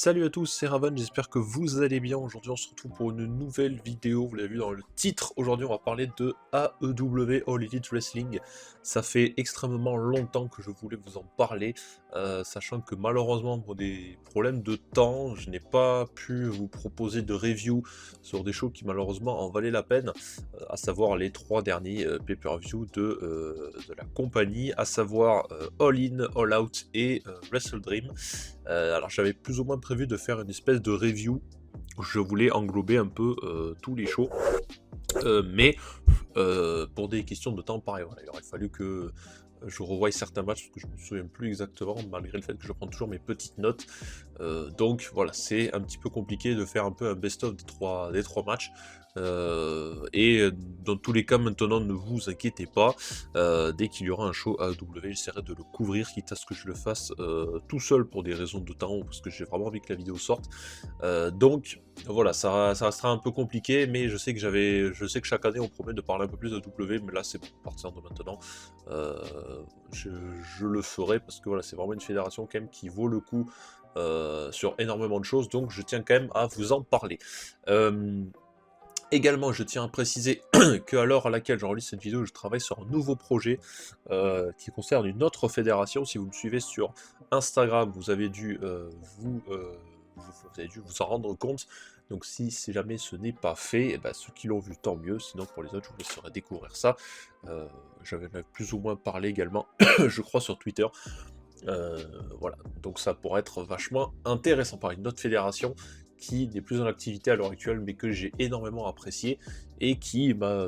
Salut à tous, c'est Raven, j'espère que vous allez bien. Aujourd'hui on se retrouve pour une nouvelle vidéo, vous l'avez vu dans le titre. Aujourd'hui on va parler de AEW All Elite Wrestling. Ça fait extrêmement longtemps que je voulais vous en parler, sachant que malheureusement pour des problèmes de temps, je n'ai pas pu vous proposer de review sur des shows qui malheureusement en valaient la peine, à savoir les trois derniers pay-per-view de la compagnie, à savoir All In, All Out et Wrestle Dream. Alors j'avais plus ou moins prévu de faire une espèce de review où je voulais englober un peu tous les shows, mais pour des questions de temps pareil, voilà, il aurait fallu que je revoie certains matchs parce que je me souviens plus exactement, malgré le fait que je prends toujours mes petites notes. Donc voilà, c'est un petit peu compliqué de faire un peu un best-of des trois matchs. Et dans tous les cas, maintenant, ne vous inquiétez pas. Dès qu'il y aura un show AEW, j'essaierai de le couvrir, quitte à ce que je le fasse tout seul pour des raisons de temps, parce que j'ai vraiment envie que la vidéo sorte. Donc voilà, ça restera un peu compliqué, mais je sais que chaque année on promet de parler un peu plus d'AEW, mais là c'est pour partir de maintenant. Je le ferai parce que voilà, c'est vraiment une fédération quand même qui vaut le coup sur énormément de choses, donc je tiens quand même à vous en parler. Également, je tiens à préciser qu'à l'heure à laquelle j'enregistre cette vidéo, je travaille sur un nouveau projet qui concerne une autre fédération. Si vous me suivez sur Instagram, vous avez dû vous en rendre compte. Donc si jamais ce n'est pas fait, eh ben, ceux qui l'ont vu, tant mieux. Sinon pour les autres, je vous laisserai découvrir ça. J'avais même plus ou moins parlé également, je crois, sur Twitter. Voilà, donc ça pourrait être vachement intéressant par une autre fédération qui n'est plus en activité à l'heure actuelle, mais que j'ai énormément apprécié et qui m'a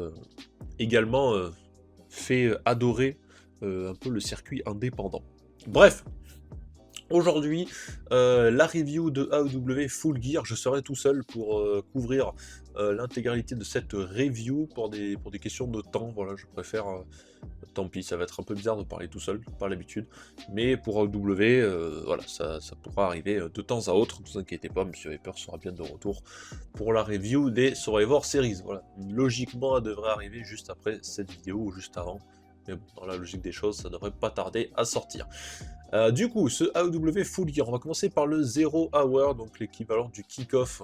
également fait adorer un peu le circuit indépendant. Bref, aujourd'hui, la review de AEW Full Gear, je serai tout seul pour couvrir l'intégralité de cette review pour des questions de temps. Voilà, je préfère. Tant pis, ça va être un peu bizarre de parler tout seul, pas l'habitude. Mais pour AEW, voilà, ça pourra arriver de temps à autre. Ne vous inquiétez pas, Monsieur Viper sera bien de retour pour la review des Survivor Series. Voilà, logiquement, elle devrait arriver juste après cette vidéo ou juste avant. Mais bon, dans la logique des choses, ça devrait pas tarder à sortir. Du coup, ce AEW Full Gear, on va commencer par le 0 Hour, donc l'équivalent du kick-off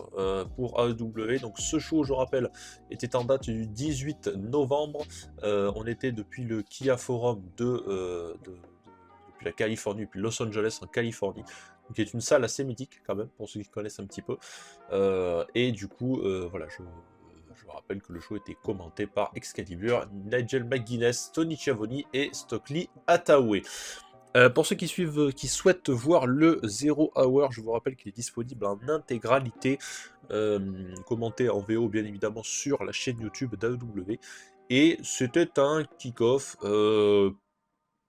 pour AEW. Donc ce show, je rappelle, était en date du 18 novembre. On était depuis le Kia Forum depuis la Californie, depuis Los Angeles en Californie, qui est une salle assez mythique quand même, pour ceux qui connaissent un petit peu. Et du coup, voilà, je vous rappelle que le show était commenté par Excalibur, Nigel McGuinness, Tony Schiavone et Stokely Hathaway. Pour ceux qui souhaitent voir le Zero Hour, je vous rappelle qu'il est disponible en intégralité, commenté en VO bien évidemment sur la chaîne YouTube d'AEW. Et c'était un kick-off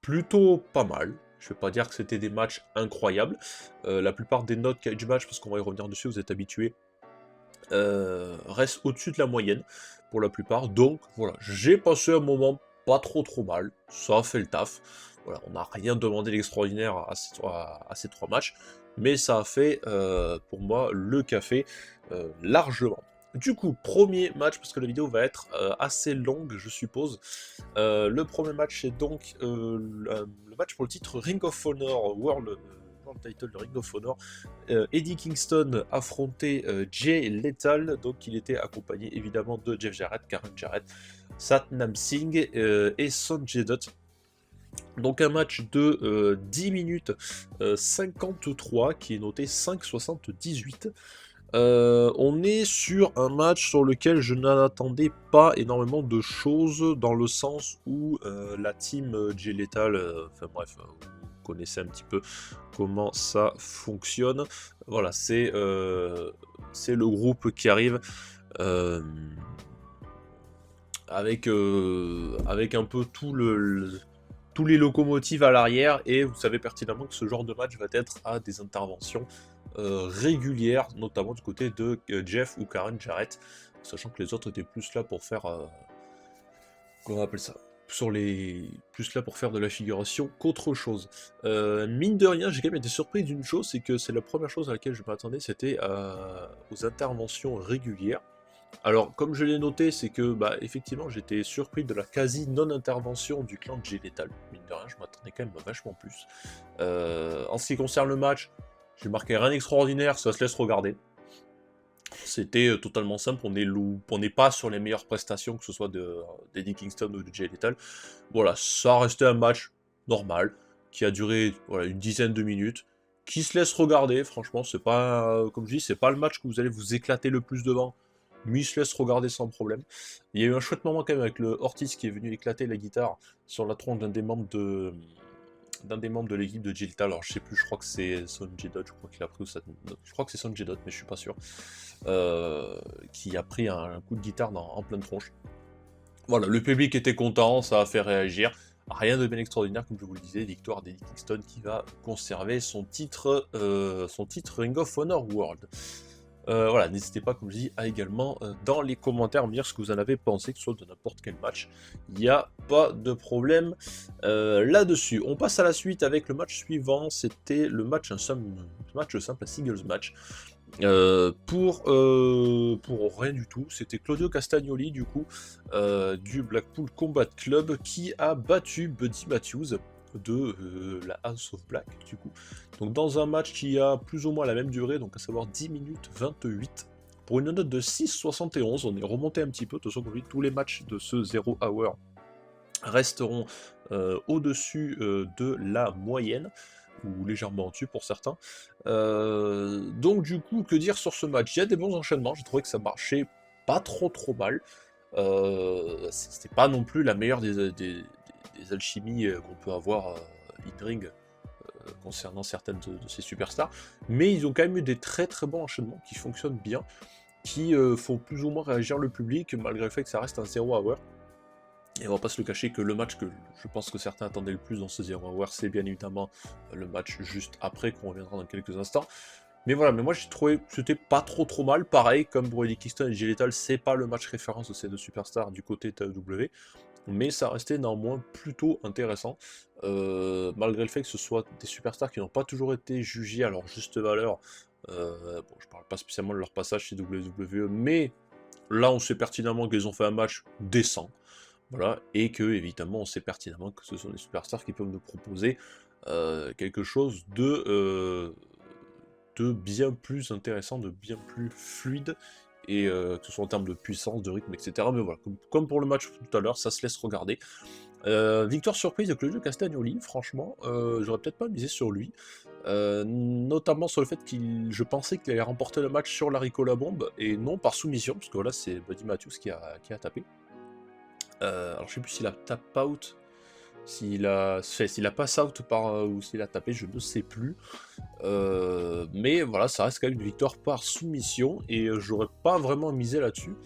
plutôt pas mal. Je ne vais pas dire que c'était des matchs incroyables. La plupart des notes cage match, parce qu'on va y revenir dessus, vous êtes habitués, restent au-dessus de la moyenne pour la plupart. Donc voilà, j'ai passé un moment pas trop mal. Ça a fait le taf. Voilà, on n'a rien demandé d'extraordinaire à ces trois matchs, mais ça a fait pour moi le café largement. Du coup, premier match, parce que la vidéo va être assez longue, je suppose. Le premier match, c'est donc le match pour le titre Ring of Honor World Title de Ring of Honor. Eddie Kingston affrontait Jay Lethal, donc il était accompagné évidemment de Jeff Jarrett, Karen Jarrett, Satnam Singh et Sonjay Dutt. Donc un match de 10 minutes 53 qui est noté 5,78. On est sur un match sur lequel je n'attendais pas énormément de choses, dans le sens où la team Jay Lethal, enfin bref, vous connaissez un petit peu comment ça fonctionne. Voilà, c'est le groupe qui arrive avec un peu tous les locomotives à l'arrière, et vous savez pertinemment que ce genre de match va être à des interventions régulières, notamment du côté de Jeff ou Karen Jarrett, sachant que les autres étaient plus là pour faire comment on appelle ça, plus là pour faire de la figuration qu'autre chose. Mine de rien, j'ai quand même été surpris d'une chose, c'est que c'est la première chose à laquelle je m'attendais, c'était aux interventions régulières. Alors, comme je l'ai noté, c'est que, effectivement, j'étais surpris de la quasi-non-intervention du clan de Jay Lethal. Mine de rien, je m'attendais quand même vachement plus. En ce qui concerne le match, j'ai marqué rien d'extraordinaire, ça se laisse regarder. C'était totalement simple, on n'est pas sur les meilleures prestations, que ce soit d'Eddie Kingston ou de Jay Lethal. Voilà, ça restait un match normal, qui a duré voilà, une dizaine de minutes, qui se laisse regarder, franchement, c'est pas, comme je dis, c'est pas le match que vous allez vous éclater le plus devant, mais il se laisse regarder sans problème. Il y a eu un chouette moment quand même avec le Ortiz qui est venu éclater la guitare sur la tronche d'un des membres de l'équipe de Jiltal. Alors je sais plus, je crois que c'est Son Jedot, je crois qu'il a pris, je crois que c'est Son Jedot, mais je suis pas sûr, qui a pris un coup de guitare en pleine tronche. Voilà, le public était content, ça a fait réagir. Rien de bien extraordinaire, comme je vous le disais, victoire d'Eddie Kingston qui va conserver son titre Ring of Honor World. Voilà, n'hésitez pas, comme je dis, à également dans les commentaires me dire ce que vous en avez pensé, que ce soit de n'importe quel match. Il n'y a pas de problème là-dessus. On passe à la suite avec le match suivant. C'était le match, un match simple, un singles match. Pour rien du tout, c'était Claudio Castagnoli du coup du Blackpool Combat Club qui a battu Buddy Matthews de la House of Black du coup. Donc dans un match qui a plus ou moins la même durée, donc à savoir 10 minutes 28, pour une note de 6,71, on est remonté un petit peu, de toute façon tous les matchs de ce 0 hour resteront au-dessus de la moyenne, ou légèrement au-dessus pour certains. Donc du coup, que dire sur ce match? Il y a des bons enchaînements, j'ai trouvé que ça marchait pas trop mal. C'était pas non plus la meilleure des alchimies qu'on peut avoir in-ring concernant certaines de ces superstars, mais ils ont quand même eu des très bons enchaînements qui fonctionnent bien, qui font plus ou moins réagir le public, malgré le fait que ça reste un 0 hour. Et on va pas se le cacher que le match que je pense que certains attendaient le plus dans ce 0 hour, c'est bien évidemment le match juste après, qu'on reviendra dans quelques instants. Mais voilà, mais moi j'ai trouvé que c'était pas trop mal. Pareil, comme pour Eddie Kingston et Jay Lethal, c'est pas le match référence de ces deux superstars du côté TAEW, mais ça restait néanmoins plutôt intéressant, malgré le fait que ce soit des superstars qui n'ont pas toujours été jugés à leur juste valeur. Bon, je parle pas spécialement de leur passage chez WWE, mais là on sait pertinemment qu'ils ont fait un match décent. Voilà, et que évidemment on sait pertinemment que ce sont des superstars qui peuvent nous proposer quelque chose de bien plus intéressant, de bien plus fluide, et que ce soit en termes de puissance, de rythme, etc. Mais voilà, comme pour le match tout à l'heure, ça se laisse regarder. Victoire surprise de Claudio Castagnoli, franchement, j'aurais peut-être pas misé sur lui, notamment sur le fait je pensais qu'il allait remporter le match sur la Ricola Bomb, et non par soumission, parce que voilà, c'est Buddy Matthews qui a tapé. Alors je sais plus s'il a tap out, s'il a pass out ou s'il a tapé, je ne sais plus. Mais voilà, ça reste quand même une victoire par soumission, et j'aurais pas vraiment misé là-dessus.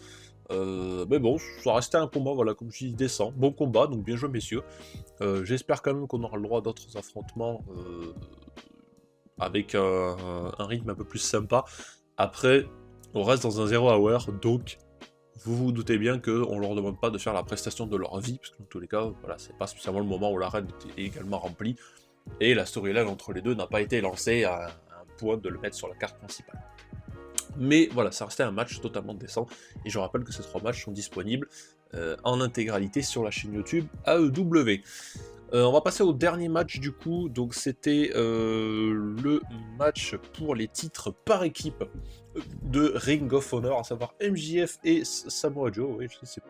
Mais bon, ça restait un combat, voilà, comme je dis, décent. Bon combat, donc bien joué messieurs. J'espère quand même qu'on aura le droit à d'autres affrontements avec un rythme un peu plus sympa. Après, on reste dans un 0 hour, donc vous vous doutez bien qu'on leur demande pas de faire la prestation de leur vie, parce que dans tous les cas, voilà, c'est pas spécialement le moment où l'arène est également remplie, et la storyline entre les deux n'a pas été lancée à un point de le mettre sur la carte principale. Mais voilà, ça restait un match totalement décent, et je rappelle que ces 3 matchs sont disponibles en intégralité sur la chaîne YouTube AEW. On va passer au dernier match du coup, donc c'était le match pour les titres par équipe de Ring of Honor, à savoir MJF et Samoa Joe. Oui, c'est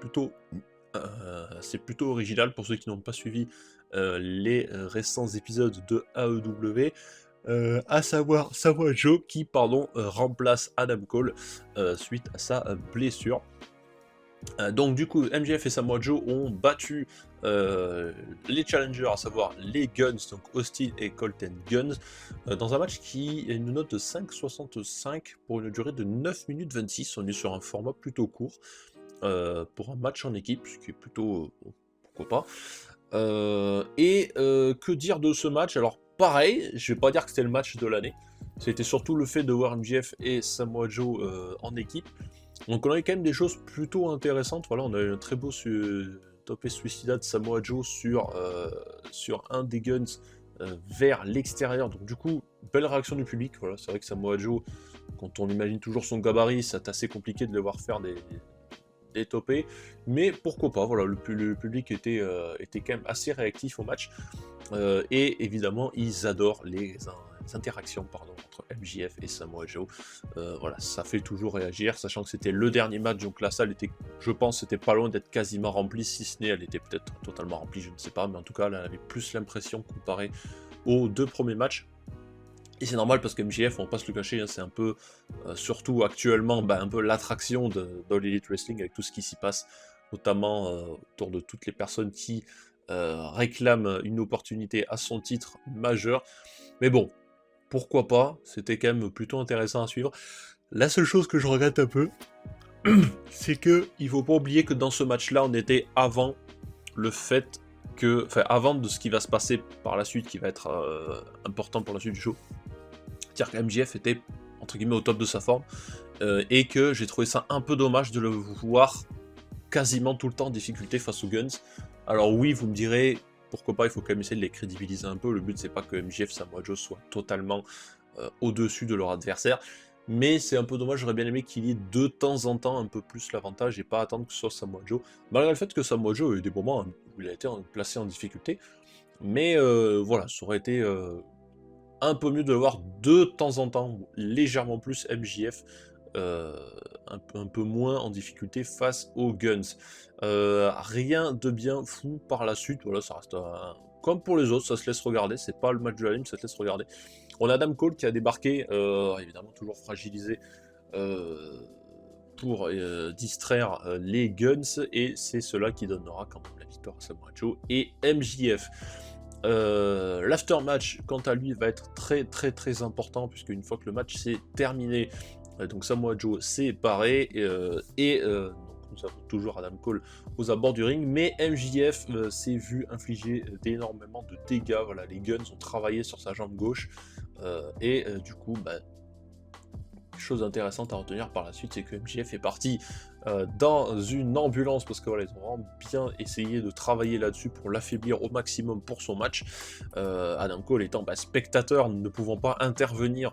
plutôt original pour ceux qui n'ont pas suivi les récents épisodes de AEW. À savoir Samoa Joe qui remplace Adam Cole suite à sa blessure. Donc du coup, MJF et Samoa Joe ont battu les challengers, à savoir les Guns, donc Austin et Colten Guns, dans un match qui a une note de 5,65 pour une durée de 9 minutes 26. On est sur un format plutôt court pour un match en équipe, ce qui est plutôt... bon, pourquoi pas. Que dire de ce match? Alors pareil, je vais pas dire que c'était le match de l'année, c'était surtout le fait de voir MJF et Samoa Joe en équipe. Donc on a eu quand même des choses plutôt intéressantes. Voilà, on a eu un très beau topé suicida de Samoa Joe sur un des Guns vers l'extérieur. Donc du coup, belle réaction du public. Voilà, c'est vrai que Samoa Joe, quand on imagine toujours son gabarit, c'est assez compliqué de le voir faire des topés. Mais pourquoi pas, voilà, le public était quand même assez réactif au match. Et évidemment, ils adorent interactions pardon, entre MJF et Samoa Joe. Voilà, ça fait toujours réagir, sachant que c'était le dernier match, donc la salle était, je pense, c'était pas loin d'être quasiment remplie, si ce n'est, elle était peut-être totalement remplie, je ne sais pas, mais en tout cas, elle avait plus l'impression comparé aux 2 premiers matchs. Et c'est normal parce que MJF, on va pas se le cacher, hein, c'est un peu, surtout actuellement, un peu l'attraction de All Elite Wrestling avec tout ce qui s'y passe, notamment autour de toutes les personnes qui réclament une opportunité à son titre majeur. Mais bon, pourquoi pas, c'était quand même plutôt intéressant à suivre. La seule chose que je regrette un peu, c'est que il faut pas oublier que dans ce match-là, on était avant le fait que, enfin avant de ce qui va se passer par la suite, qui va être important pour la suite du show. C'est-à-dire que MJF était entre guillemets au top de sa forme et que j'ai trouvé ça un peu dommage de le voir quasiment tout le temps en difficulté face aux Guns. Alors oui, vous me direz, pourquoi pas, il faut quand même essayer de les crédibiliser un peu. Le but, c'est pas que MJF, Samoa Joe soient totalement au-dessus de leur adversaire. Mais c'est un peu dommage, j'aurais bien aimé qu'il y ait de temps en temps un peu plus l'avantage et pas attendre que ce soit Samoa Joe. Malgré le fait que Samoa Joe a eu des moments où il a été placé en difficulté. Mais voilà, ça aurait été un peu mieux de le voir de temps en temps, légèrement plus MJF. Un peu moins en difficulté face aux Guns. Rien de bien fou par la suite, voilà, ça reste comme pour les autres, ça se laisse regarder, c'est pas le match de la ligne, ça se laisse regarder. On a Adam Cole qui a débarqué, évidemment toujours fragilisé pour distraire les Guns, et c'est cela qui donnera quand même la victoire à Samoa Joe et MJF. L'aftermatch, quant à lui, va être très très très important, puisque une fois que le match s'est terminé, donc Samoa Joe s'est barré, donc nous avons toujours Adam Cole aux abords du ring, mais MJF s'est vu infliger d'énormément de dégâts. Voilà, les Guns ont travaillé sur sa jambe gauche, et du coup, chose intéressante à retenir par la suite, c'est que MJF est parti dans une ambulance, parce que voilà, ils ont vraiment bien essayé de travailler là-dessus pour l'affaiblir au maximum pour son match. Adam Cole étant spectateur, ne pouvant pas intervenir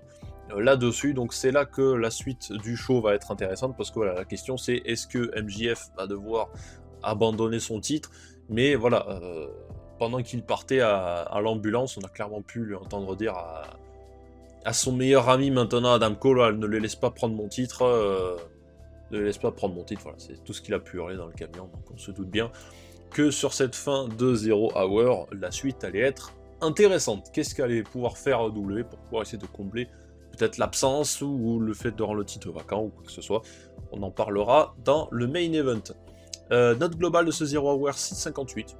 là-dessus, donc c'est là que la suite du show va être intéressante, parce que voilà, la question c'est est-ce que MJF va devoir abandonner son titre, mais voilà, pendant qu'il partait à l'ambulance, on a clairement pu lui entendre dire à son meilleur ami maintenant, Adam Cole, ne le laisse pas prendre mon titre, ne le laisse pas prendre mon titre, voilà, c'est tout ce qu'il a pu hurler dans le camion, donc on se doute bien que sur cette fin de Zero Hour, la suite allait être intéressante. Qu'est-ce qu'allait pouvoir faire W pour pouvoir essayer de combler peut-être l'absence ou le fait de rendre le titre vacant ou quoi que ce soit. On en parlera dans le main event. Note globale de ce Zero Hour 6,58.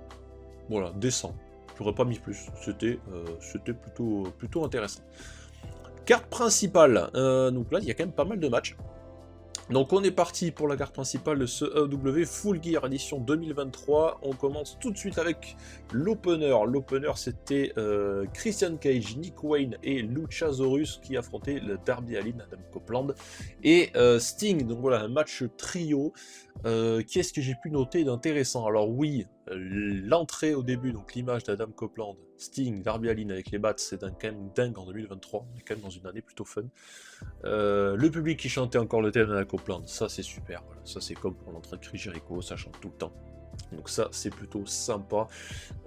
Voilà, décent. J'aurais pas mis plus. C'était plutôt intéressant. Carte principale. Donc là, il y a quand même pas mal de matchs. Donc on est parti pour la carte principale de ce AEW Full Gear édition 2023. On commence tout de suite avec l'opener. L'opener, c'était Christian Cage, Nick Wayne et Luchasaurus qui affrontaient le Darby Allin, Adam Copeland et Sting. Donc voilà, un match trio. Qu'est-ce que j'ai pu noter d'intéressant? Alors oui, l'entrée au début, donc l'image d'Adam Copeland, Sting, Darby Allin avec les bats, c'est quand même dingue en 2023. On est quand même dans une année plutôt fun. Le public qui chantait encore le thème d'Adam Copeland, ça c'est super. Voilà. Ça c'est comme pour l'entrée de Chris Jericho, ça chante tout le temps. Donc ça c'est plutôt sympa.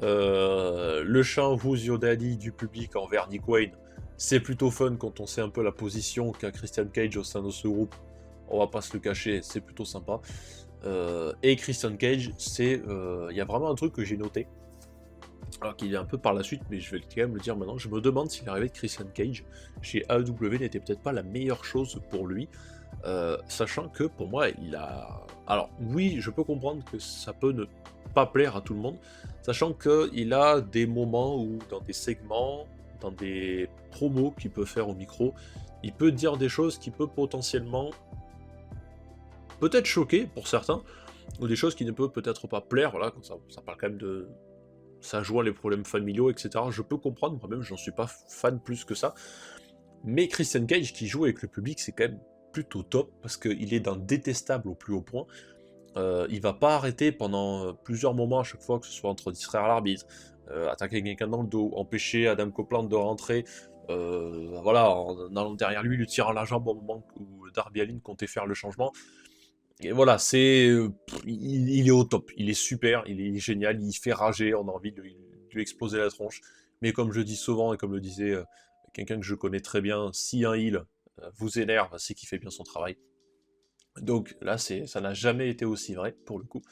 Le chant Who's Your Daddy du public envers Nick Wayne, c'est plutôt fun quand on sait un peu la position qu'a Christian Cage au sein de ce groupe. On va pas se le cacher, c'est plutôt sympa. Et Christian Cage, il y a vraiment un truc que j'ai noté, alors qu'il est un peu par la suite, mais je vais quand même le dire maintenant. Je me demande si l'arrivée de Christian Cage chez AEW n'était peut-être pas la meilleure chose pour lui, sachant que pour moi, il a... Alors oui, je peux comprendre que ça peut ne pas plaire à tout le monde, sachant qu'il a des moments où, dans des segments, dans des promos qu'il peut faire au micro, il peut dire des choses qui peuvent potentiellement peut-être choquer pour certains, ou des choses qui ne peuvent peut-être pas plaire, voilà, quand ça parle quand même de... ça joue les problèmes familiaux, etc. Je peux comprendre, moi-même, j'en suis pas fan plus que ça. Mais Christian Cage, qui joue avec le public, c'est quand même plutôt top, parce qu'il est d'un détestable au plus haut point. Il va pas arrêter pendant plusieurs moments, à chaque fois, que ce soit entre distraire l'arbitre, attaquer quelqu'un dans le dos, empêcher Adam Copeland de rentrer, voilà, en allant derrière lui, lui tirant la jambe au moment où Darby Allin comptait faire le changement. Et voilà, il est au top, il est super, il est génial, il fait rager, on a envie de lui exploser la tronche. Mais comme je dis souvent, et comme le disait quelqu'un que je connais très bien, si un heal vous énerve, c'est qu'il fait bien son travail. Donc là, ça n'a jamais été aussi vrai, pour le coup.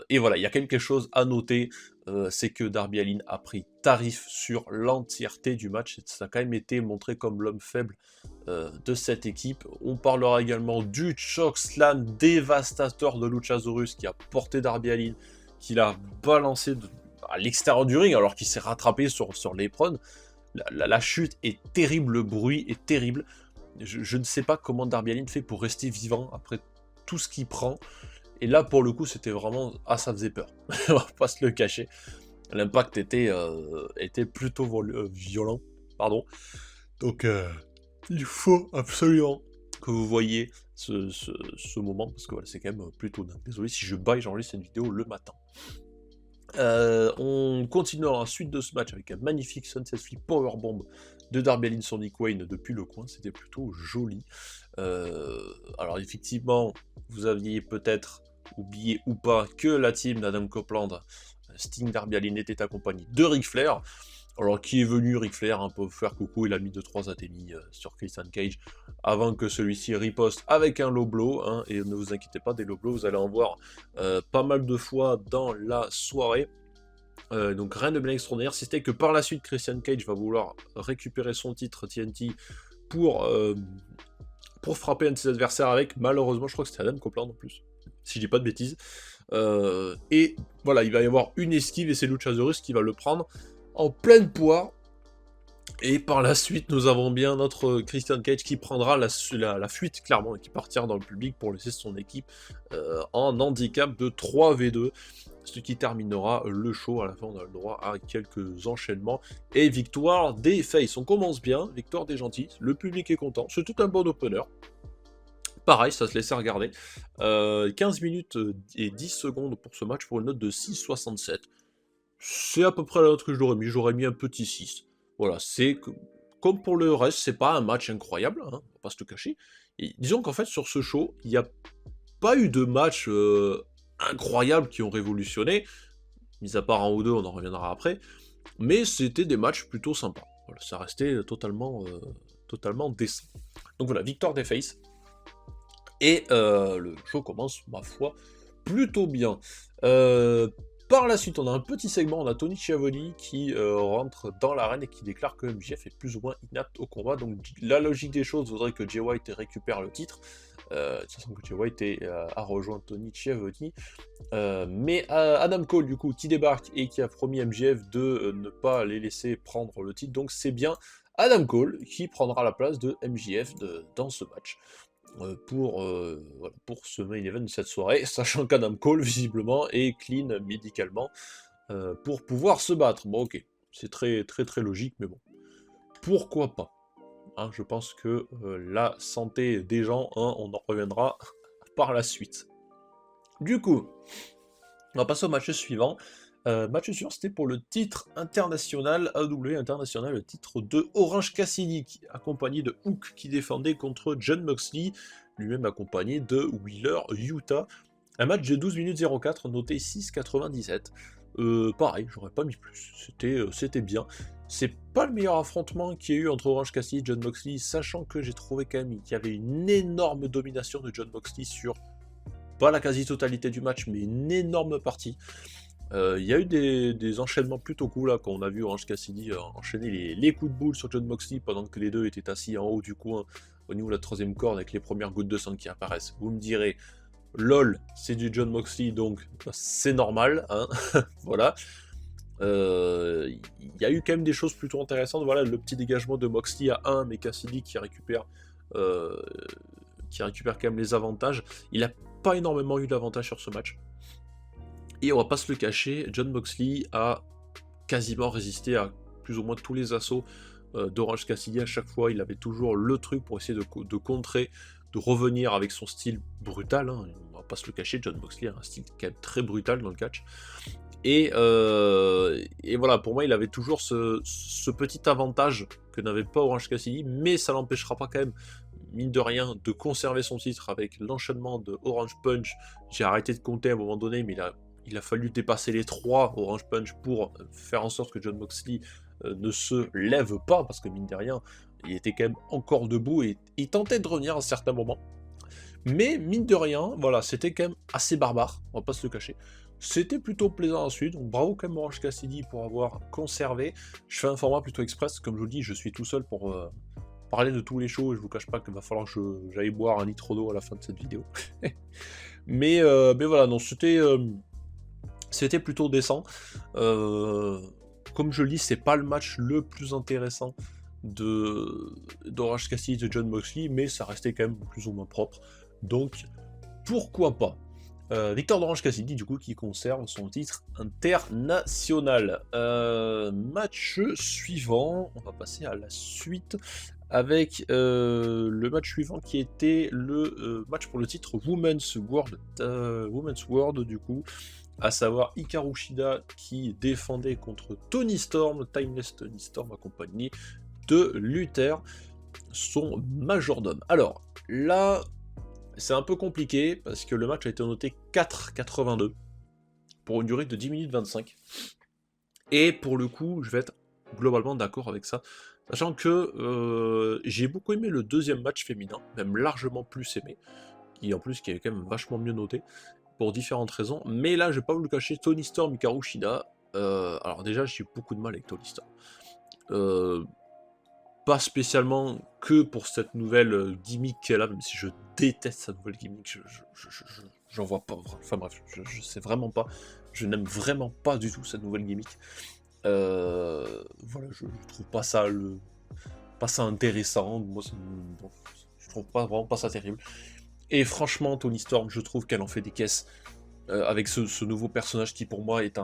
Et voilà, il y a quand même quelque chose à noter, c'est que Darby Allin a pris tarif sur l'entièreté du match, et ça a quand même été montré comme l'homme faible de cette équipe. On parlera également du chokeslam dévastateur de Luchasaurus qui a porté Darby Allin, qui l'a balancé à l'extérieur du ring alors qu'il s'est rattrapé sur l'apron. La chute est terrible, le bruit est terrible. Je ne sais pas comment Darby Allin fait pour rester vivant après tout ce qu'il prend. Et là, pour le coup, c'était vraiment... Ah, ça faisait peur. On va pas se le cacher. L'impact était plutôt violent. Pardon. Donc, il faut absolument que vous voyez ce moment, parce que voilà, c'est quand même plutôt dingue. Désolé si je baille, j'enregistre cette vidéo le matin. On continue dans la suite de ce match avec un magnifique Sunset Flip Powerbomb de Darby Allin sur Nick Wayne depuis le coin, c'était plutôt joli. Alors effectivement, vous aviez peut-être oublié ou pas que la team d'Adam Copeland, Sting, Darby Allin était accompagnée de Ric Flair. Alors qui est venu Ric Flair un peu faire coucou, il a mis 2-3 ATMI sur Christian Cage avant que celui-ci riposte avec un low blow, hein, et ne vous inquiétez pas, des low blows vous allez en voir pas mal de fois dans la soirée. Donc rien de bien extraordinaire, si c'était que par la suite Christian Cage va vouloir récupérer son titre TNT pour frapper un de ses adversaires avec, malheureusement je crois que c'était Adam Copeland en plus, si je dis pas de bêtises. Et voilà, il va y avoir une esquive et c'est Luchasaurus qui va le prendre en pleine poire. Et par la suite, nous avons bien notre Christian Cage qui prendra la fuite, clairement, et qui partira dans le public pour laisser son équipe en handicap de 3v2, ce qui terminera le show. À la fin, on a le droit à quelques enchaînements, et victoire des faces. On commence bien, victoire des gentils, le public est content, c'est tout un bon opener. Pareil, ça se laissait regarder. 15 minutes et 10 secondes pour ce match, pour une note de 6,67. C'est à peu près la note que j'aurais mis un petit 6. Voilà, c'est comme pour le reste, c'est pas un match incroyable, hein, on va pas se le cacher. Et disons qu'en fait, sur ce show, il n'y a pas eu de matchs incroyables qui ont révolutionné, mis à part un ou deux, on en reviendra après, mais c'était des matchs plutôt sympas. Voilà, ça restait totalement décent. Donc voilà, victoire des Faces. Et le show commence, ma foi, plutôt bien. Par la suite, on a un petit segment, on a Tony Schiavone qui rentre dans l'arène et qui déclare que MJF est plus ou moins inapte au combat. Donc la logique des choses voudrait que Jay White récupère le titre, sachant que Jay White a rejoint Tony Schiavone. Mais Adam Cole, du coup, qui débarque et qui a promis MJF de ne pas les laisser prendre le titre. Donc c'est bien Adam Cole qui prendra la place de MJF dans ce match. Pour ce main event de cette soirée, sachant qu'Adam Cole, visiblement, est clean médicalement pour pouvoir se battre. Bon, ok, c'est très très très logique, mais bon, pourquoi pas, hein, je pense que la santé des gens, hein, on en reviendra par la suite. Du coup, on va passer au match suivant. Match suivant, c'était pour le titre international, AW international, le titre de Orange Cassidy, accompagné de Hook qui défendait contre Jon Moxley, lui-même accompagné de Wheeler Yuta. Un match de 12 minutes 04, noté 6,97. Pareil, j'aurais pas mis plus, c'était bien. C'est pas le meilleur affrontement qu'il y a eu entre Orange Cassidy et Jon Moxley, sachant que j'ai trouvé quand même qu'il y avait une énorme domination de Jon Moxley sur, pas la quasi-totalité du match, mais une énorme partie. Il y a eu des enchaînements plutôt cool là, quand on a vu Orange Cassidy enchaîner les coups de boule sur Jon Moxley pendant que les deux étaient assis en haut du coin au niveau de la troisième corde avec les premières gouttes de sang qui apparaissent. Vous me direz, lol, c'est du Jon Moxley donc c'est normal, hein. Voilà. Il y a eu quand même des choses plutôt intéressantes. Voilà, le petit dégagement de Moxley à 1, mais Cassidy qui récupère quand même les avantages. Il n'a pas énormément eu d'avantages sur ce match. Et on va pas se le cacher, Jon Moxley a quasiment résisté à plus ou moins tous les assauts d'Orange Cassidy. À chaque fois, il avait toujours le truc pour essayer de contrer, de revenir avec son style brutal, hein. On va pas se le cacher, Jon Moxley a un style quand même très brutal dans le catch. Et voilà, pour moi, il avait toujours ce petit avantage que n'avait pas Orange Cassidy, mais ça l'empêchera pas quand même, mine de rien, de conserver son titre avec l'enchaînement de Orange Punch. J'ai arrêté de compter à un moment donné, mais il a fallu dépasser les 3 Orange Punch pour faire en sorte que Jon Moxley ne se lève pas, parce que mine de rien, il était quand même encore debout et il tentait de revenir à certains moments. Mais mine de rien, voilà, c'était quand même assez barbare, on va pas se le cacher. C'était plutôt plaisant à suivre, donc bravo quand même Orange Cassidy pour avoir conservé. Je fais un format plutôt express, comme je vous dis, je suis tout seul pour parler de tous les shows, et je vous cache pas qu'il va falloir que j'aille boire un litre d'eau à la fin de cette vidéo. mais voilà, non, c'était plutôt décent. Comme je le dis, c'est pas le match le plus intéressant d'Orange Cassidy et de Jon Moxley, mais ça restait quand même plus ou moins propre. Donc, pourquoi pas. Victor d'Orange Cassidy, du coup, qui conserve son titre international. Match suivant, on va passer à la suite avec le match suivant qui était le match pour le titre Women's World, du coup, à savoir Hikaru Shida qui défendait contre Toni Storm, Timeless Toni Storm, accompagné de Luther, son majordome. Alors, là, c'est un peu compliqué parce que le match a été noté 4,82 pour une durée de 10 minutes 25. Et pour le coup, je vais être globalement d'accord avec ça. Sachant que j'ai beaucoup aimé le deuxième match féminin, même largement plus aimé, qui est quand même vachement mieux noté, pour différentes raisons. Mais là, je vais pas vous le cacher, Toni Storm, Hikaru Shida, alors déjà, j'ai eu beaucoup de mal avec Toni Storm. Pas spécialement que pour cette nouvelle gimmick qu'elle a, même si je déteste sa nouvelle gimmick, j'en vois pas, enfin bref, je sais vraiment pas, je n'aime vraiment pas du tout cette nouvelle gimmick. Voilà, je trouve pas ça intéressant, moi bon, je trouve vraiment pas ça terrible. Et franchement, Toni Storm, je trouve qu'elle en fait des caisses avec ce nouveau personnage qui pour moi est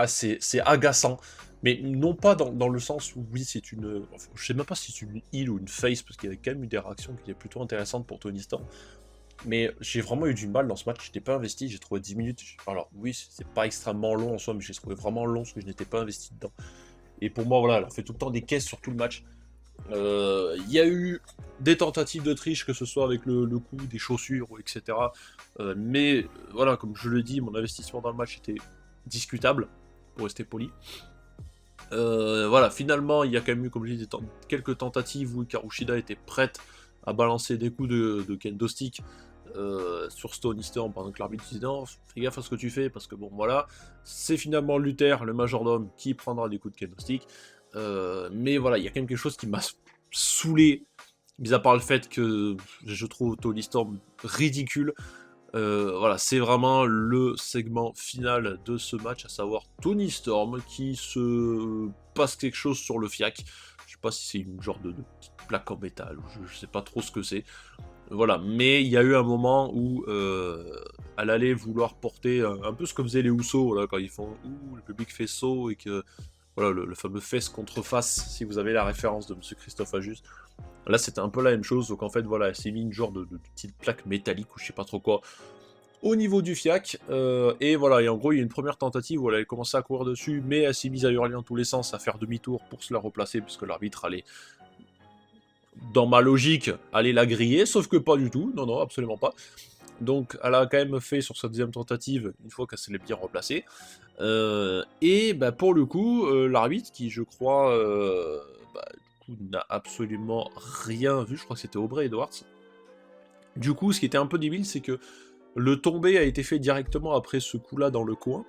c'est agaçant, mais non pas dans le sens où oui c'est enfin, je sais même pas si c'est une heal ou une face, parce qu'il y avait quand même eu des réactions qui étaient plutôt intéressantes pour Toni Storm, mais j'ai vraiment eu du mal dans ce match, j'étais pas investi, j'ai trouvé 10 minutes, alors oui c'est pas extrêmement long en soi, mais j'ai trouvé vraiment long parce que je n'étais pas investi dedans, et pour moi voilà, elle a fait tout le temps des caisses sur tout le match. Il y a eu des tentatives de triche, que ce soit avec le coup des chaussures, etc. Mais voilà, comme je le dis, mon investissement dans le match était discutable, pour rester poli. Voilà, finalement, il y a quand même eu, comme je dis, quelques tentatives où Hikaru Shida était prête à balancer des coups de kendo stick sur Toni Storm, pendant que l'arbitre disait non, fais gaffe à ce que tu fais, parce que bon, voilà, c'est finalement Luther, le majordome, qui prendra des coups de kendo stick. Mais voilà, il y a quand même quelque chose qui m'a saoulé, mis à part le fait que je trouve Toni Storm ridicule. Voilà, c'est vraiment le segment final de ce match, à savoir Toni Storm qui se passe quelque chose sur le fiac. Je sais pas si c'est une genre de petite plaque en métal, ou je sais pas trop ce que c'est. Voilà, mais il y a eu un moment où elle allait vouloir porter un peu ce que faisaient les Usos, là, quand ils font ouh, le public fait saut, et que voilà, le fameux face contre face, si vous avez la référence de Monsieur Christophe Ajus. Là, c'était un peu la même chose, donc en fait, voilà, elle s'est mis une genre de petite plaque métallique ou je sais pas trop quoi au niveau du fiac, et voilà, et en gros, il y a une première tentative où elle avait commencé à courir dessus, mais elle s'est mise à hurler dans tous les sens, à faire demi-tour pour se la replacer, puisque l'arbitre allait, dans ma logique, aller la griller, sauf que pas du tout, non, absolument pas. Donc, elle a quand même fait sur sa deuxième tentative, une fois qu'elle s'est bien replacée. Et bah, pour le coup, l'arbitre, qui je crois du coup, n'a absolument rien vu, je crois que c'était Aubrey Edwards. Du coup, ce qui était un peu débile, c'est que le tombé a été fait directement après ce coup-là dans le coin,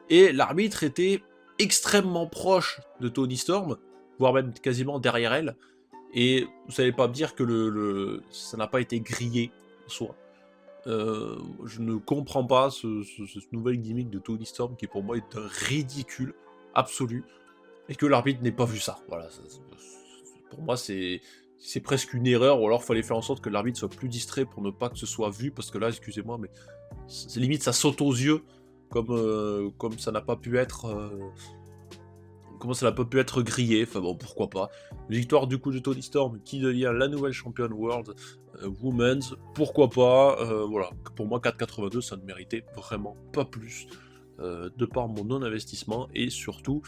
et l'arbitre était extrêmement proche de Toni Storm, voire même quasiment derrière elle, et vous savez pas me dire que ça n'a pas été grillé en soi. Je ne comprends pas cette nouvelle gimmick de Toni Storm qui pour moi est un ridicule absolu, et que l'arbitre n'ait pas vu ça. Voilà, pour moi c'est presque une erreur, ou alors fallait faire en sorte que l'arbitre soit plus distrait pour ne pas que ce soit vu, parce que là, excusez-moi, mais c'est limite ça saute aux yeux, comme ça n'a pas pu être grillé. Enfin bon, pourquoi pas. Victoire du coup de Toni Storm qui devient la nouvelle championne World Women's, pourquoi pas. Voilà, pour moi 4,82 ça ne méritait vraiment pas plus, de par mon non-investissement, et surtout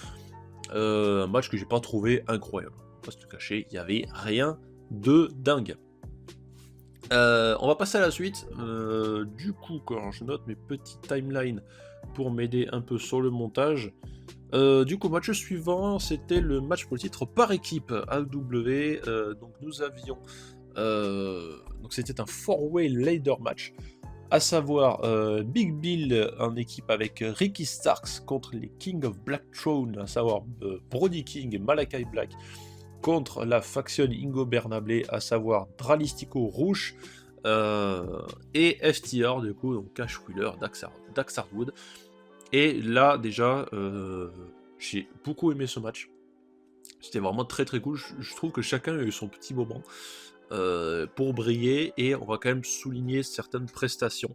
un match que j'ai pas trouvé incroyable. Pas se cacher, il n'y avait rien de dingue. On va passer à la suite. Du coup, quand je note mes petites timelines pour m'aider un peu sur le montage, Du coup, match suivant, c'était le match pour le titre par équipe AEW. Donc nous avions, donc c'était un four-way ladder match, à savoir Big Bill en équipe avec Ricky Starks contre les King of Black Throne, à savoir Brody King et Malakai Black, contre la faction Ingo Bernable, à savoir Dralistico Rouge et FTR, du coup, donc Cash Wheeler, Dax Hardwood. Et là, déjà, j'ai beaucoup aimé ce match. C'était vraiment très très cool. Je trouve que chacun a eu son petit moment pour briller, et on va quand même souligner certaines prestations.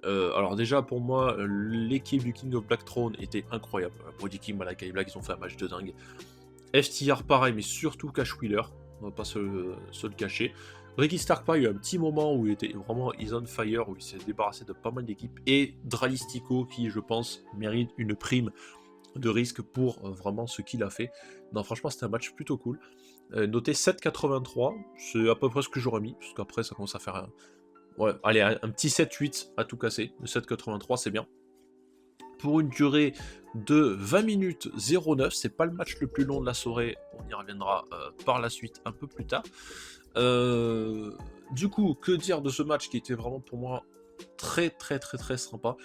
Alors déjà, pour moi, l'équipe du King of Black Throne était incroyable. Brody King, Malakai Black, ils ont fait un match de dingue. FTR pareil, mais surtout Cash Wheeler, on va pas se le cacher. Ricky Stark pareil, il y a eu un petit moment où il était vraiment is on fire, où il s'est débarrassé de pas mal d'équipes, et Dralistico qui, je pense, mérite une prime de risque pour vraiment ce qu'il a fait. Non, franchement, c'était un match plutôt cool. Noté 7,83, c'est à peu près ce que j'aurais mis, parce qu'après ça commence à faire ouais, allez, un petit 7-8 à tout casser. Le 7,83, c'est bien. Pour une durée de 20 minutes 09, c'est pas le match le plus long de la soirée, on y reviendra par la suite un peu plus tard. Du coup, que dire de ce match qui était vraiment pour moi très très très très sympa.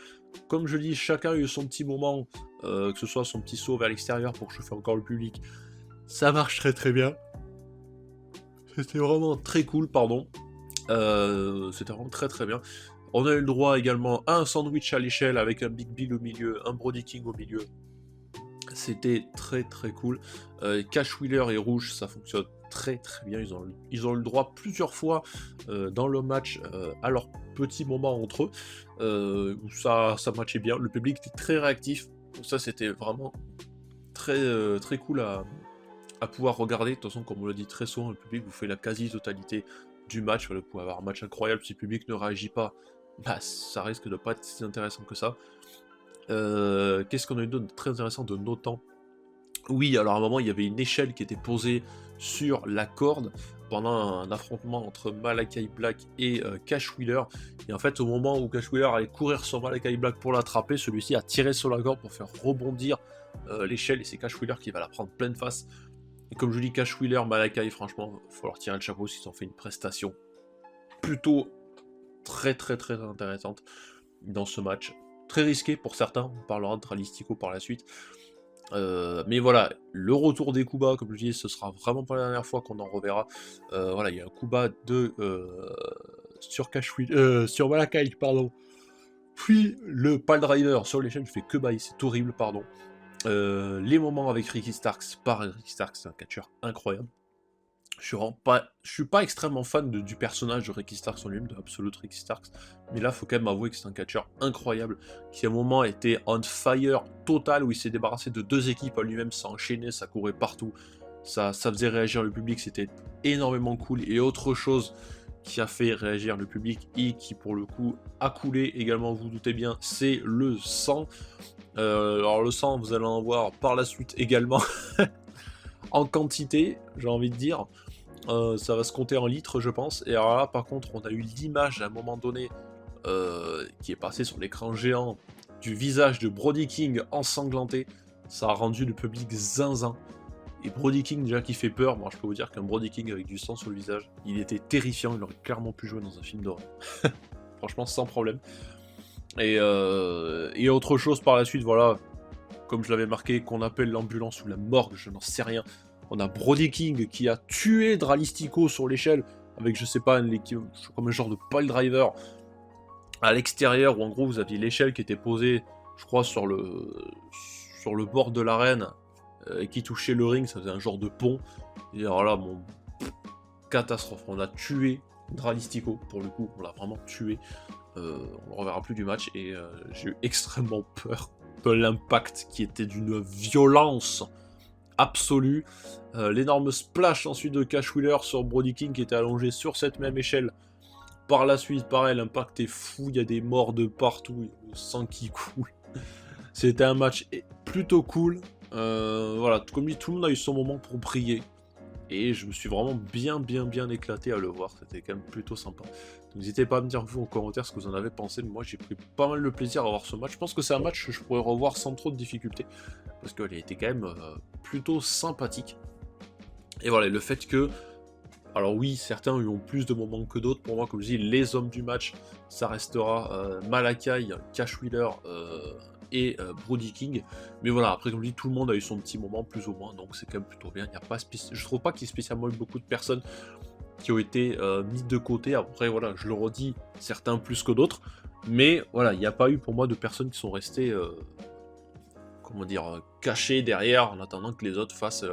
Comme je dis, chacun a eu son petit moment, que ce soit son petit saut vers l'extérieur pour chauffer encore le public. Ça marche très très bien. C'était vraiment très cool, pardon. C'était vraiment très très bien. On a eu le droit également à un sandwich à l'échelle avec un Big Bill au milieu, un Brody King au milieu. C'était très très cool. Cash Wheeler et Rouge, ça fonctionne très très bien. Ils ont eu le droit plusieurs fois dans le match à leur petit moment entre eux, où ça matchait bien. Le public était très réactif. Donc ça, c'était vraiment très, très cool à pouvoir regarder. De toute façon, comme on l'a dit très souvent, le public vous fait la quasi-totalité du match. Vous pouvez avoir un match incroyable. Si le public ne réagit pas, bah, ça risque de ne pas être si intéressant que ça. Qu'est-ce qu'on a eu d'autre très intéressant de notant? Oui, alors à un moment, il y avait une échelle qui était posée sur la corde pendant un affrontement entre Malakai Black et Cash Wheeler. Et en fait, au moment où Cash Wheeler allait courir sur Malakai Black pour l'attraper, celui-ci a tiré sur la corde pour faire rebondir l'échelle, et c'est Cash Wheeler qui va la prendre pleine face. Et comme je dis, Cash Wheeler, Malakai, franchement, il faut leur tirer le chapeau s'ils ont fait une prestation plutôt très très très intéressante dans ce match. Très risqué pour certains, on parlera de Dralistico par la suite. Mais voilà, le retour des Kuba, comme je dis, ce sera vraiment pas la dernière fois qu'on en reverra. Voilà, il y a un Kuba sur Malakai, pardon. Puis le pile driver sur l'échelle, je fais que bailler, c'est horrible, pardon. Les moments avec Ricky Starks, Ricky Starks, c'est un catcheur incroyable. Je suis pas extrêmement fan du personnage de Ricky Starks en lui-même, de Absolute Ricky Starks, mais là, faut quand même avouer que c'est un catcheur incroyable, qui à un moment était on fire total, où il s'est débarrassé de 2 équipes à lui-même, ça enchaînait, ça courait partout, ça faisait réagir le public, c'était énormément cool. Et autre chose qui a fait réagir le public et qui pour le coup a coulé également, vous vous doutez bien, c'est le sang. Alors le sang, vous allez en voir par la suite également, en quantité, j'ai envie de dire. Ça va se compter en litres, je pense. Et alors là, par contre, on a eu l'image à un moment donné qui est passée sur l'écran géant du visage de Brody King ensanglanté. Ça a rendu le public zinzin. Et Brody King, déjà qui fait peur, moi je peux vous dire qu'un Brody King avec du sang sur le visage, il était terrifiant, il aurait clairement pu jouer dans un film d'horreur. Franchement, sans problème. Et autre chose par la suite, voilà, comme je l'avais marqué, qu'on appelle l'ambulance ou la morgue, je n'en sais rien. On a Brody King qui a tué Dralistico sur l'échelle avec, je sais pas, comme un genre de pile driver à l'extérieur, où en gros vous aviez l'échelle qui était posée, je crois, sur le bord de l'arène et qui touchait le ring, ça faisait un genre de pont. Et alors là, bon, catastrophe. On a tué Dralistico, pour le coup, on l'a vraiment tué. On ne reverra plus du match, et j'ai eu extrêmement peur de l'impact qui était d'une violence absolue. L'énorme splash ensuite de Cash Wheeler sur Brody King qui était allongé sur cette même échelle. Par la suite, pareil, l'impact est fou, il y a des morts de partout, il y a le sang qui coule. C'était un match plutôt cool. Voilà, comme dit, tout le monde a eu son moment pour briller. et je me suis vraiment bien éclaté à le voir, c'était quand même plutôt sympa. Donc n'hésitez pas à me dire vous en commentaire ce que vous en avez pensé, mais moi j'ai pris pas mal de plaisir à voir ce match. Je pense que c'est un match que je pourrais revoir sans trop de difficultés, parce qu'il a été quand même plutôt sympathique. Et voilà, le fait que, alors oui, certains ont plus de moments que d'autres, pour moi comme je dis, les hommes du match, ça restera Malakai, Cash Wheeler, et Brody King. Mais voilà, après comme je dis, tout le monde a eu son petit moment plus ou moins, donc c'est quand même plutôt bien. Il y a pas je trouve pas qu'il y ait spécialement eu beaucoup de personnes qui ont été mises de côté. Après voilà, je le redis, certains plus que d'autres, mais voilà, il n'y a pas eu pour moi de personnes qui sont restées comment dire, cachées derrière en attendant que les autres fassent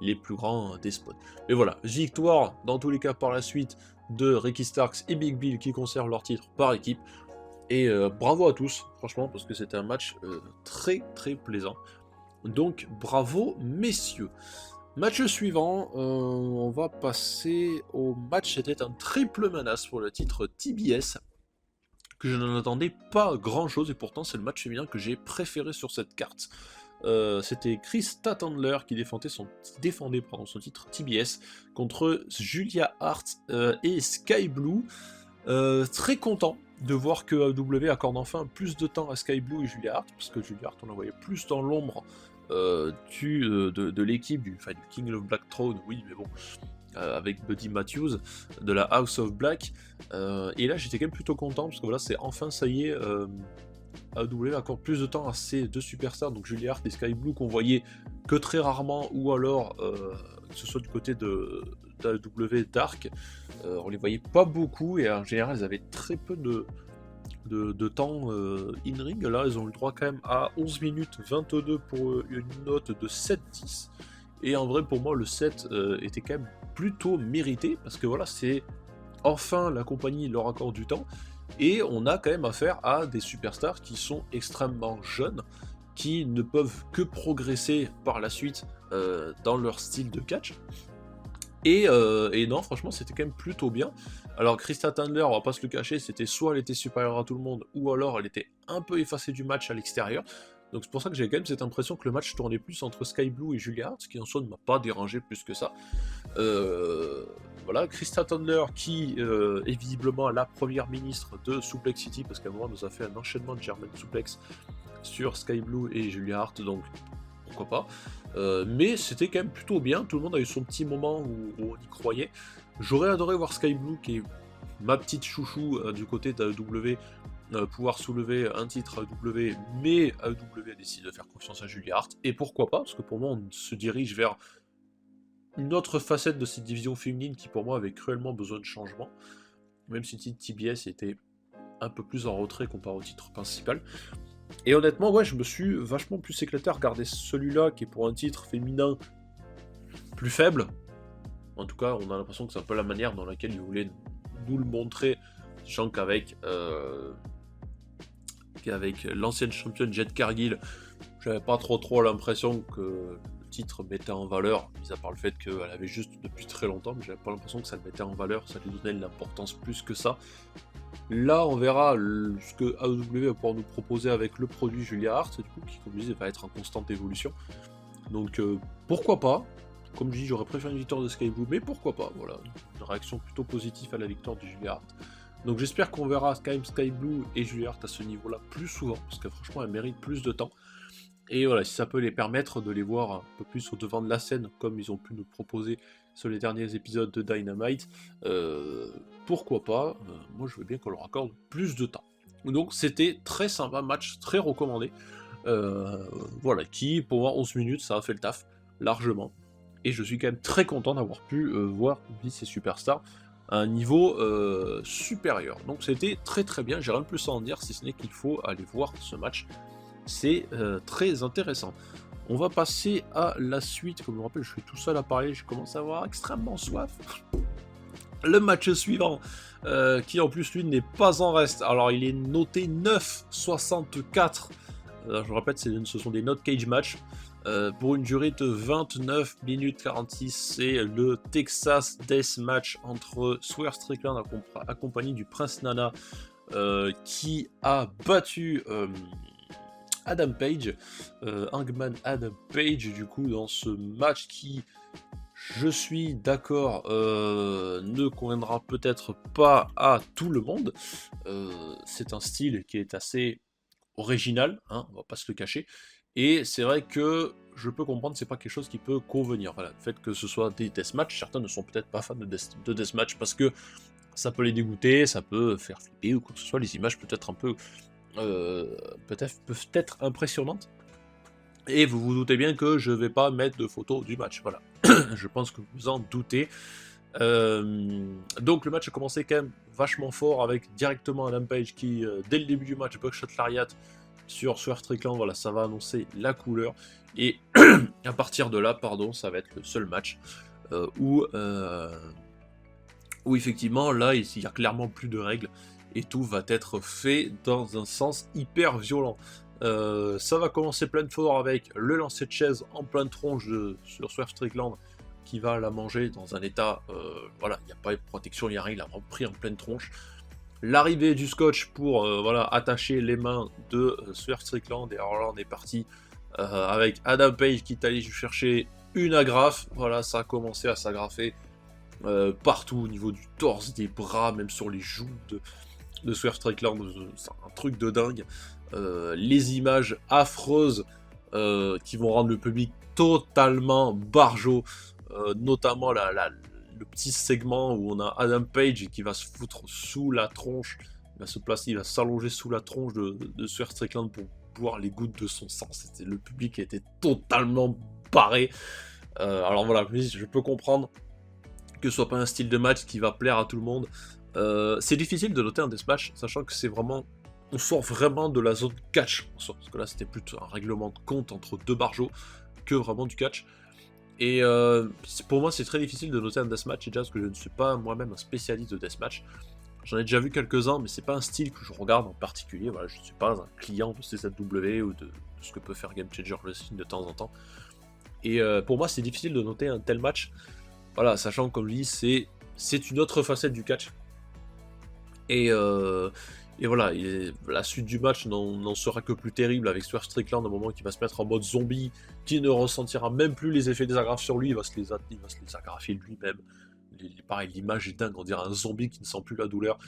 les plus grands des spots. Mais voilà, victoire dans tous les cas par la suite de Ricky Starks et Big Bill qui conservent leur titre par équipe. Et bravo à tous, franchement, parce que c'était un match très plaisant. Donc bravo messieurs. Match suivant, on va passer au match, c'était un triple menace pour le titre TBS, que je n'en attendais pas grand chose, et pourtant c'est le match féminin que j'ai préféré sur cette carte. C'était Chris Tatandler qui défendait son titre TBS contre Julia Hart et Sky Blue. Très content de voir que AEW accorde enfin plus de temps à Sky Blue et Julia Hart, parce que Julia Hart on la voyait plus dans l'ombre de l'équipe du King of Black Throne, oui mais bon, avec Buddy Matthews de la House of Black, et là j'étais quand même plutôt content parce que voilà, c'est enfin, ça y est, AEW accorde plus de temps à ces deux superstars, donc Julia Hart et Sky Blue, qu'on voyait que très rarement, ou alors que ce soit du côté de AEW Dark, on les voyait pas beaucoup, et en général elles avaient très peu de temps in-ring. Là elles ont eu le droit quand même à 11 minutes 22 pour une note de 7-10, et en vrai pour moi le 7 était quand même plutôt mérité, parce que voilà, c'est enfin la compagnie leur accorde du temps, et on a quand même affaire à des superstars qui sont extrêmement jeunes, qui ne peuvent que progresser par la suite dans leur style de catch. Et non, franchement, c'était quand même plutôt bien. Alors, Krista Tandler, on va pas se le cacher, c'était soit elle était supérieure à tout le monde, ou alors elle était un peu effacée du match à l'extérieur. Donc c'est pour ça que j'ai quand même cette impression que le match tournait plus entre Sky Blue et Julia Hart, ce qui en soi ne m'a pas dérangé plus que ça. Voilà, Krista Tandler qui est visiblement la première ministre de Suplex City, parce qu'à un moment nous a fait un enchaînement de German Suplex sur Sky Blue et Julia Hart, donc pourquoi pas. Mais c'était quand même plutôt bien, tout le monde a eu son petit moment où on y croyait. J'aurais adoré voir Sky Blue, qui est ma petite chouchou du côté d'AEW, pouvoir soulever un titre AEW, mais AEW a décidé de faire confiance à Julia Hart, et pourquoi pas, parce que pour moi on se dirige vers une autre facette de cette division féminine qui pour moi avait cruellement besoin de changement, même si le titre TBS était un peu plus en retrait comparé au titre principal. Et honnêtement, ouais, je me suis vachement plus éclaté à regarder celui-là, qui est pour un titre féminin plus faible. En tout cas, on a l'impression que c'est un peu la manière dans laquelle ils voulaient nous le montrer, sachant qu'avec l'ancienne championne Jet Cargill, j'avais pas trop l'impression que le titre mettait en valeur, mis à part le fait qu'elle avait juste depuis très longtemps, mais j'avais pas l'impression que ça le mettait en valeur, ça lui donnait de l'importance plus que ça. Là, on verra ce que AEW va pouvoir nous proposer avec le produit Julia Hart, du coup, qui, comme je disais, va être en constante évolution. Donc, pourquoi pas. Comme je dis, j'aurais préféré une victoire de Sky Blue, mais pourquoi pas, voilà. Une réaction plutôt positive à la victoire de Julia Hart. Donc, j'espère qu'on verra Sky Blue et Julia Hart à ce niveau-là plus souvent, parce que franchement, elles méritent plus de temps. Et voilà, si ça peut les permettre de les voir un peu plus au devant de la scène, comme ils ont pu nous proposer sur les derniers épisodes de Dynamite, pourquoi pas, moi je veux bien qu'on leur accorde plus de temps. Donc c'était très sympa, match très recommandé, voilà, qui pour moi 11 minutes ça a fait le taf, largement, et je suis quand même très content d'avoir pu voir ces superstars à un niveau supérieur. Donc c'était très bien, j'ai rien de plus à en dire, si ce n'est qu'il faut aller voir ce match, c'est très intéressant. On va passer à la suite. Comme je me rappelle, je suis tout seul à parler, je commence à avoir extrêmement soif. Le match suivant, qui en plus lui n'est pas en reste. Alors il est noté 9,64. Je vous rappelle, ce sont des notes cage match. Pour une durée de 29 minutes 46, c'est le Texas Death Match entre Swerve Strickland accompagné du Prince Nana, qui a battu Adam Page, Hangman Adam Page, du coup, dans ce match qui, je suis d'accord, ne conviendra peut-être pas à tout le monde. C'est un style qui est assez original, hein, on va pas se le cacher. Et c'est vrai que je peux comprendre, c'est pas quelque chose qui peut convenir. Voilà, le fait que ce soit des deathmatch, certains ne sont peut-être pas fans de deathmatch parce que ça peut les dégoûter, ça peut faire flipper ou quoi que ce soit. Les images peut-être un peu, peuvent être impressionnantes. Et vous vous doutez bien que je vais pas mettre de photos du match. Voilà, je pense que vous vous en doutez. Donc le match a commencé quand même vachement fort avec directement Adam Page qui, dès le début du match, Buckshot Lariat sur Swerve Strickland, voilà, ça va annoncer la couleur. Et à partir de là, pardon, ça va être le seul match où effectivement, là, il n'y a clairement plus de règles et tout va être fait dans un sens hyper violent. Ça va commencer plein de fort avec le lancer de chaise en pleine tronche sur Swerve Strickland qui va la manger dans un état, voilà, il n'y a pas de protection, il n'y a rien, il a vraiment pris en pleine tronche. L'arrivée du scotch pour voilà, attacher les mains de Swerve Strickland, et alors là on est parti avec Adam Page qui est allé chercher une agrafe, voilà, ça a commencé à s'agrafer partout au niveau du torse, des bras, même sur les joues de Swerve Strickland, c'est un truc de dingue. Les images affreuses qui vont rendre le public totalement barjot, notamment le petit segment où on a Adam Page qui va se foutre sous la tronche, il va se placer, il va s'allonger sous la tronche de Swerve Strickland pour boire les gouttes de son sang. Le public était totalement barré. Alors voilà, je peux comprendre que ce soit pas un style de match qui va plaire à tout le monde. C'est difficile de noter un deathmatch, sachant que c'est vraiment... On sort vraiment de la zone catch, parce que là c'était plutôt un règlement de compte entre deux barjots que vraiment du catch. Et pour moi c'est très difficile de noter un deathmatch, déjà parce que je ne suis pas moi-même un spécialiste de deathmatch. J'en ai déjà vu quelques-uns, mais c'est pas un style que je regarde en particulier. Voilà, je ne suis pas un client de CZW ou de ce que peut faire Game Changer Wrestling de temps en temps. Et pour moi c'est difficile de noter un tel match. Voilà, sachant que comme je dis, c'est une autre facette du catch. Et voilà, la suite du match n'en sera que plus terrible avec Swerve Strickland, à un moment qui va se mettre en mode zombie, qui ne ressentira même plus les effets des agrafes sur lui, il va se les agrafer lui-même. Pareil, l'image est dingue, on dirait un zombie qui ne sent plus la douleur.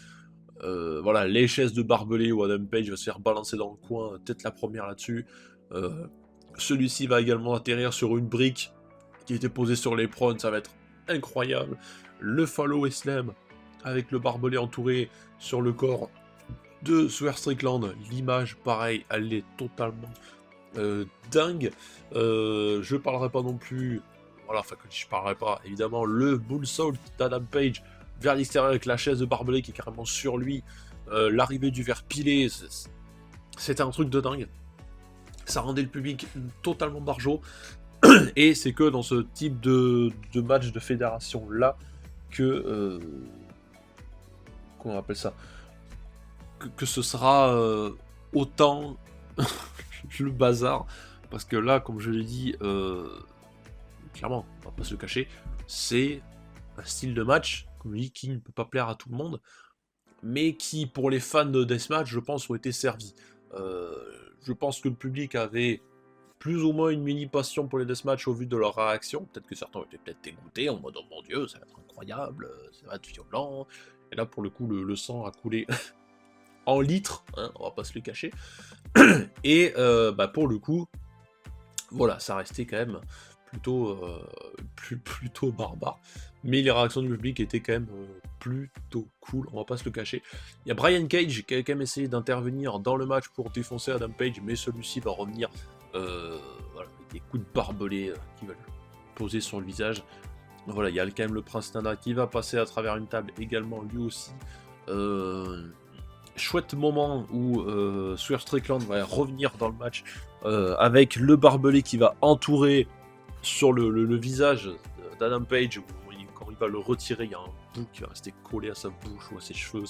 Voilà, les chaises de barbelé où Adam Page va se faire balancer dans le coin, peut-être la première là-dessus. Celui-ci va également atterrir sur une brique qui était posée sur l'éperon, ça va être incroyable. Le follow slam avec le barbelé entouré sur le corps de Swerve Strickland, l'image pareil, elle est totalement dingue. Je parlerai pas non plus, voilà, enfin que je parlerai pas, évidemment, le bullsault d'Adam Page vers l'extérieur avec la chaise de barbelé qui est carrément sur lui, l'arrivée du verre pilé, c'était un truc de dingue. Ça rendait le public totalement barjot. Et c'est que dans ce type de match de fédération là que comment on appelle ça, que ce sera autant le bazar, parce que là, comme je l'ai dit, clairement, on va pas se le cacher, c'est un style de match, comme je dis, qui ne peut pas plaire à tout le monde, mais qui, pour les fans de Deathmatch, je pense, ont été servis. Je pense que le public avait plus ou moins une mini passion pour les deathmatch au vu de leur réaction. Peut-être que certains étaient peut-être dégoûtés en mode oh mon dieu, ça va être incroyable, ça va être violent. Et là, pour le coup, le sang a coulé en litres, hein, on va pas se le cacher. Et pour le coup, voilà, ça restait quand même plutôt barbare. Mais les réactions du public étaient quand même plutôt cool, on va pas se le cacher. Il y a Brian Cage qui a quand même essayé d'intervenir dans le match pour défoncer Adam Page, mais celui-ci va revenir voilà, avec des coups de barbelé qui veulent poser sur le visage. Donc voilà, il y a quand même le Prince Nana qui va passer à travers une table également, lui aussi. Chouette moment où Swerve Strickland va revenir dans le match avec le barbelé qui va entourer sur le visage d'Adam Page. Quand il va le retirer, il y a un bout qui va rester collé à sa bouche ou à ses cheveux.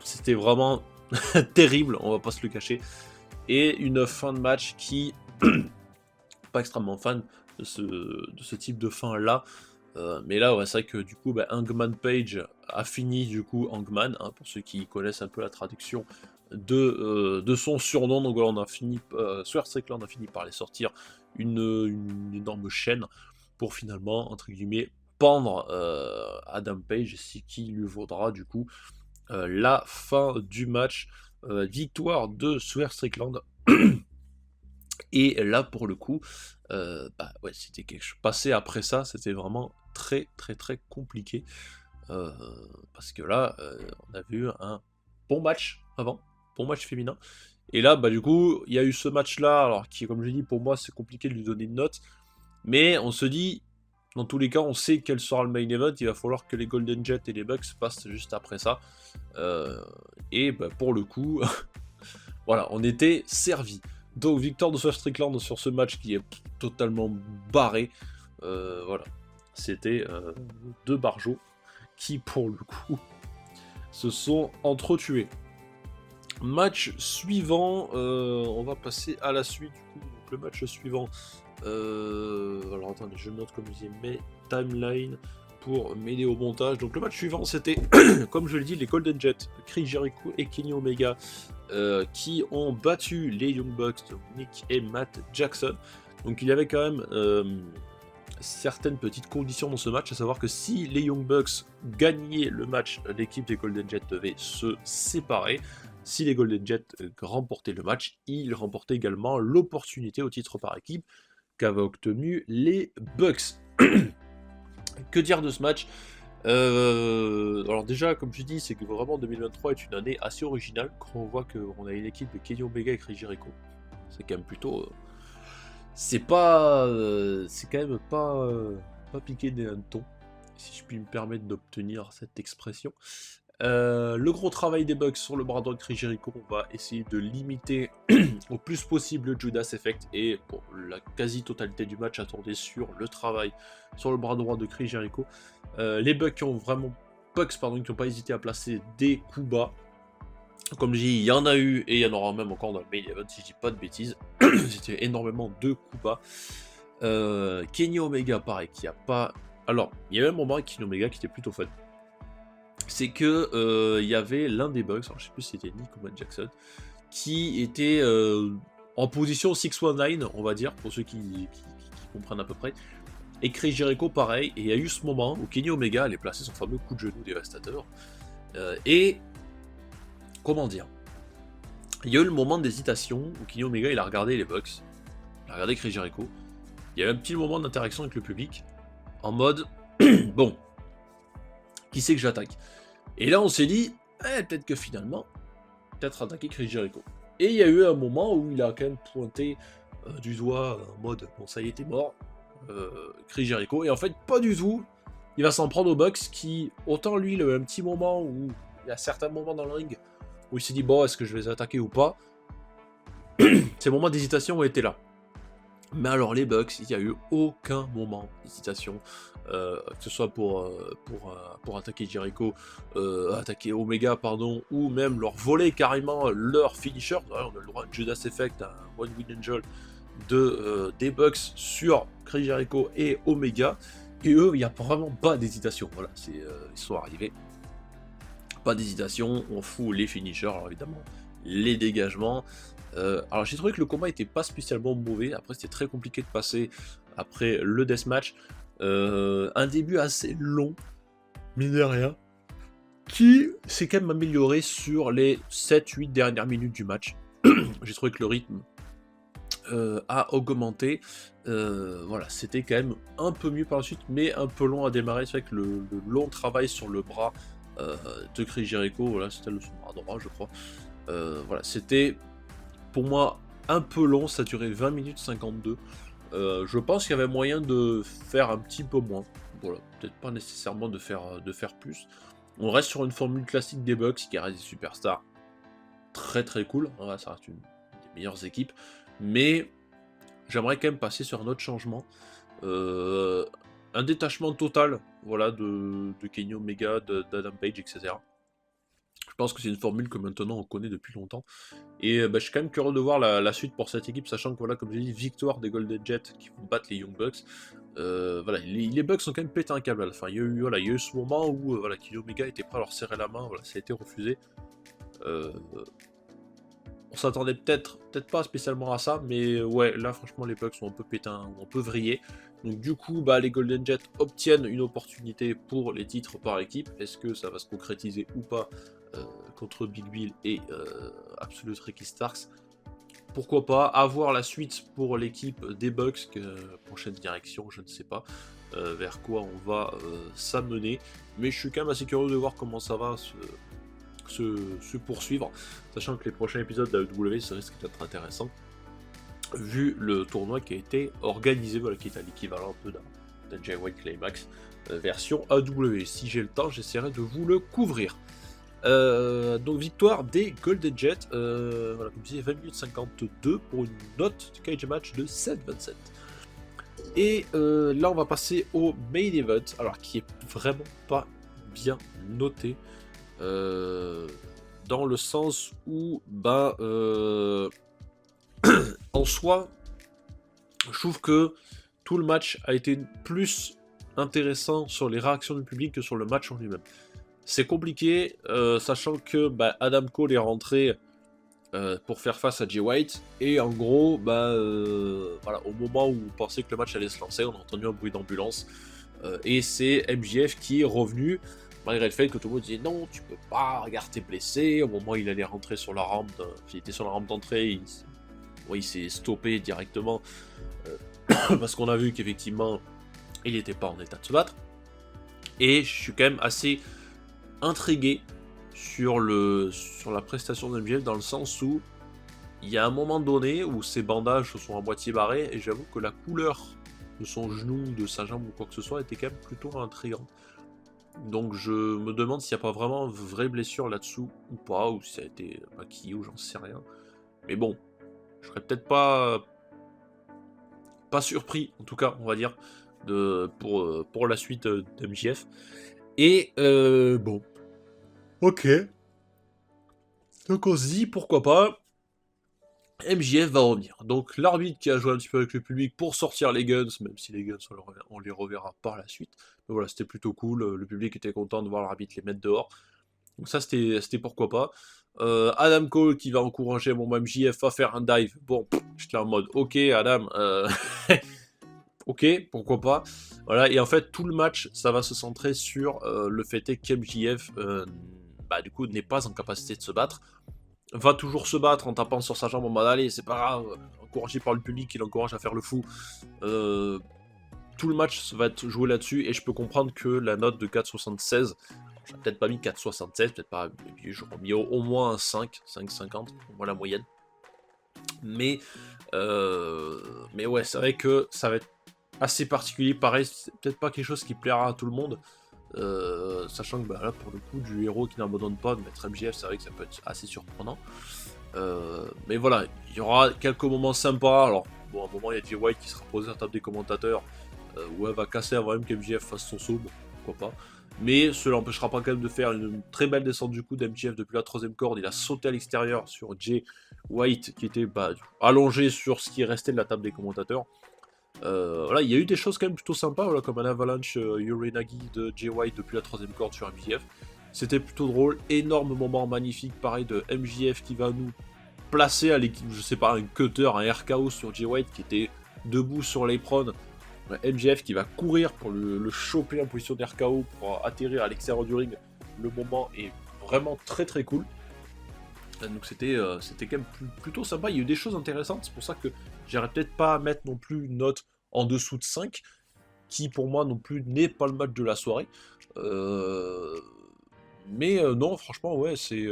C'était vraiment terrible, on va pas se le cacher. Et une fin de match qui, pas extrêmement fan de ce type de fin là. Mais là, ouais, c'est vrai que du coup, Hangman Page a fini du coup Hangman, hein, pour ceux qui connaissent un peu la traduction de son surnom. Donc voilà, Swerve Strickland a fini par les sortir une énorme chaîne pour finalement, entre guillemets, pendre Adam Page, ce qui lui vaudra du coup la fin du match, victoire de Swerve Strickland. Et là pour le coup, bah ouais, c'était quelque chose. Passer après ça, c'était vraiment très très très compliqué. euh, Parce que là, on a vu un bon match avant, bon match féminin. Et là, bah du coup, il y a eu ce match-là, alors qui, comme je dis, pour moi, c'est compliqué de lui donner une note. Mais on se dit, dans tous les cas, on sait quel sera le main event. Il va falloir que les Golden Jets et les Bucks passent juste après ça. Et bah, pour le coup, voilà, on était servi. Donc victoire de Swerve Strickland sur ce match qui est totalement barré. Voilà, c'était deux barjots qui, pour le coup, se sont entretués. Match suivant, on va passer à la suite. Du coup, donc le match suivant. Alors attendez, je note comme je disais mes timelines pour m'aider au montage. Donc le match suivant, c'était, comme je l'ai dit, les Golden Jets, Chris Jericho et Kenny Omega, qui ont battu les Young Bucks, donc Nick et Matt Jackson. Donc il y avait quand même certaines petites conditions dans ce match, à savoir que si les Young Bucks gagnaient le match, l'équipe des Golden Jets devait se séparer. Si les Golden Jets remportaient le match, ils remportaient également l'opportunité au titre par équipe qu'avaient obtenu les Bucks. Que dire de ce match? Alors déjà, comme je dis, c'est que vraiment 2023 est une année assez originale quand on voit qu'on a une équipe de Kenny Omega et Chris Jericho. C'est quand même plutôt... c'est quand même pas piqué des hannetons, si je puis me permettre d'obtenir cette expression. Le gros travail des Bucks sur le bras droit de Chris Jericho, on va essayer de limiter au plus possible le Judas Effect, et pour la quasi-totalité du match, attendez sur le travail sur le bras droit de Chris Jericho. Les Bucks qui n'ont pas hésité à placer des coups bas. Comme je dis, il y en a eu et il y en aura même encore dans le main event, si je dis pas de bêtises. C'était énormément de coups bas. Kenny Omega, pareil, qui a pas... Alors, il y avait un moment avec Kenny Omega qui était plutôt fun. C'est que il y avait l'un des Bucks, alors je sais plus si c'était Nick ou Matt Jackson, qui était en position 619, on va dire, pour ceux qui comprennent à peu près. Et Chris Jericho, pareil, et il y a eu ce moment où Kenny Omega allait placer son fameux coup de genou dévastateur. Et comment dire, il y a eu le moment d'hésitation où Kenny Omega il a regardé les Bucks, il a regardé Chris Jericho. Il y a eu un petit moment d'interaction avec le public, en mode bon, qui c'est que j'attaque? Et là on s'est dit, peut-être que finalement, peut-être attaquer Chris Jericho. Et il y a eu un moment où il a quand même pointé du doigt en mode bon ça y est t'es mort, Chris Jericho, et en fait pas du tout. Il va s'en prendre aux Bucks qui, autant lui il a eu un petit moment où il y a certains moments dans le ring où il s'est dit bon est-ce que je vais les attaquer ou pas. Ces moments d'hésitation ont été là. Mais alors les Bucks, il n'y a eu aucun moment d'hésitation, que ce soit pour attaquer Jericho, attaquer Omega, pardon, ou même leur voler carrément leur finisher. On a le droit à Judas Effect, un One Wing Angel des Bucks sur Chris Jericho et Omega. Et eux, il n'y a vraiment pas d'hésitation. Voilà, ils sont arrivés. Pas d'hésitation, on fout les finishers, alors évidemment, les dégagements. Alors j'ai trouvé que le combat était pas spécialement mauvais, après c'était très compliqué de passer après le deathmatch. Un début assez long, mine de rien, qui s'est quand même amélioré sur les 7-8 dernières minutes du match. J'ai trouvé que le rythme a augmenté. Voilà, c'était quand même un peu mieux par la suite, mais un peu long à démarrer. C'est vrai que le long travail sur le bras de Chris Jericho, voilà, c'était le son bras droit, je crois. Voilà, c'était pour moi un peu long, ça durait 20 minutes 52. Je pense qu'il y avait moyen de faire un petit peu moins. Voilà, peut-être pas nécessairement de faire plus. On reste sur une formule classique des Bucks qui reste des superstars très très cool. Voilà, ça reste une des meilleures équipes. Mais j'aimerais quand même passer sur un autre changement. Un détachement total, voilà, de Kenny Omega, d'Adam Page, etc. Je pense que c'est une formule que maintenant on connaît depuis longtemps. Et je suis quand même curieux de voir la suite pour cette équipe, sachant que, voilà, comme j'ai dit, victoire des Golden Jets qui vont battre les Young Bucks. Voilà, les Bucks ont quand même pété un câble à la fin. Il y a eu ce moment où Kenny Omega était prêt à leur serrer la main, voilà, ça a été refusé. On s'attendait peut-être pas spécialement à ça, mais ouais, là franchement les Bucks sont un peu pétins, un peu vrillés. Donc du coup, les Golden Jets obtiennent une opportunité pour les titres par équipe. Est-ce que ça va se concrétiser ou pas contre Big Bill et Absolute Ricky Starks? Pourquoi pas avoir la suite pour l'équipe des Bucks, prochaine direction, je ne sais pas vers quoi on va s'amener. Mais je suis quand même assez curieux de voir comment ça va se poursuivre, sachant que les prochains épisodes de la WWE, ça risque d'être intéressant, vu le tournoi qui a été organisé, voilà, qui est à l'équivalent un peu d'un J-White Climax version AW. Si j'ai le temps, j'essaierai de vous le couvrir. Donc victoire des Golden Jets, voilà, comme je disais, 20 minutes 52 pour une note de cage match de 7-27. Et là on va passer au main event, alors qui est vraiment pas bien noté, dans le sens où en soi je trouve que tout le match a été plus intéressant sur les réactions du public que sur le match en lui-même. C'est compliqué, sachant que Adam Cole est rentré pour faire face à Jay White, et en gros, voilà, au moment où on pensait que le match allait se lancer, on a entendu un bruit d'ambulance, et c'est MJF qui est revenu, malgré le fait que tout le monde disait non, tu peux pas, regarde, t'es blessé. Au moment où il allait rentrer sur la rampe, il était sur la rampe d'entrée, il s'est stoppé directement, parce qu'on a vu qu'effectivement, il n'était pas en état de se battre, et je suis quand même assez intrigué sur la prestation d'MJF, dans le sens où il y a un moment donné où ses bandages se sont à moitié barrés, et j'avoue que la couleur de son genou, de sa jambe ou quoi que ce soit était quand même plutôt intrigante. Donc je me demande s'il n'y a pas vraiment une vraie blessure là-dessous ou pas, ou si ça a été maquillé ou j'en sais rien. Mais bon, je serais peut-être pas surpris, en tout cas, on va dire, pour la suite d'MJF. Et bon, ok. Donc on se dit, pourquoi pas, MJF va revenir. Donc l'arbitre qui a joué un petit peu avec le public pour sortir les guns, même si les guns on les reverra par la suite. Mais voilà, c'était plutôt cool, le public était content de voir l'arbitre les mettre dehors. Donc ça c'était pourquoi pas. Adam Cole qui va encourager mon MJF à faire un dive. Bon, j'étais en mode ok Adam, ok, pourquoi pas. Voilà, et en fait tout le match ça va se centrer sur le fait est qu'MJF du coup n'est pas en capacité de se battre. Va toujours se battre en tapant sur sa jambe en mode allez, c'est pas grave, encouragé par le public, il l'encourage à faire le fou. Tout le match va être joué là-dessus, et je peux comprendre que la note de 4,76, j'aurais peut-être pas mis 4,76, peut-être pas, j'aurais mis au moins un 5,50, pour moi la moyenne. Mais ouais, c'est vrai que ça va être assez particulier, pareil, c'est peut-être pas quelque chose qui plaira à tout le monde. Sachant que là pour le coup du héros qui n'abandonne pas, de mettre MJF, c'est vrai que ça peut être assez surprenant, mais voilà, il y aura quelques moments sympas. Alors bon, à un moment il y a Jay White qui sera posé à la table des commentateurs, où elle va casser avant même qu'MJF fasse son saut, bon, pourquoi pas, mais cela n'empêchera pas quand même de faire une très belle descente du coup d'MJF depuis la 3ème corde. Il a sauté à l'extérieur sur Jay White qui était allongé sur ce qui restait de la table des commentateurs. Voilà, il y a eu des choses quand même plutôt sympas, voilà, comme un avalanche Uranagi de Jay White depuis la 3ème corde sur MJF. C'était plutôt drôle, énorme moment magnifique, pareil de MJF qui va nous placer à l'équipe, je sais pas, un cutter, un RKO sur Jay White qui était debout sur l'apron. MJF qui va courir pour le choper en position de RKO pour atterrir à l'extérieur du ring. Le moment est vraiment très très cool. Donc c'était quand même plutôt sympa, il y a eu des choses intéressantes, c'est pour ça que j'irais peut-être pas mettre non plus une note en dessous de 5, qui pour moi non plus n'est pas le match de la soirée. Mais non, franchement, ouais, c'est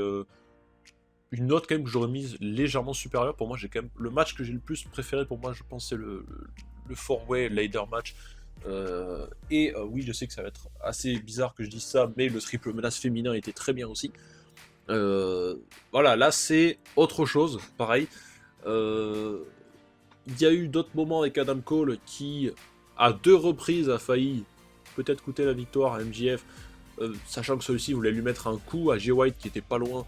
une note quand même que j'aurais mise légèrement supérieure. Pour moi, j'ai quand même le match que j'ai le plus préféré, pour moi, je pense, c'est le 4-way ladder match. Oui, je sais que ça va être assez bizarre que je dise ça, mais le triple menace féminin était très bien aussi. Voilà, là c'est autre chose, pareil. Il y a eu d'autres moments avec Adam Cole qui, à 2 reprises, a failli peut-être coûter la victoire à MJF, sachant que celui-ci voulait lui mettre un coup à Jay White qui était pas loin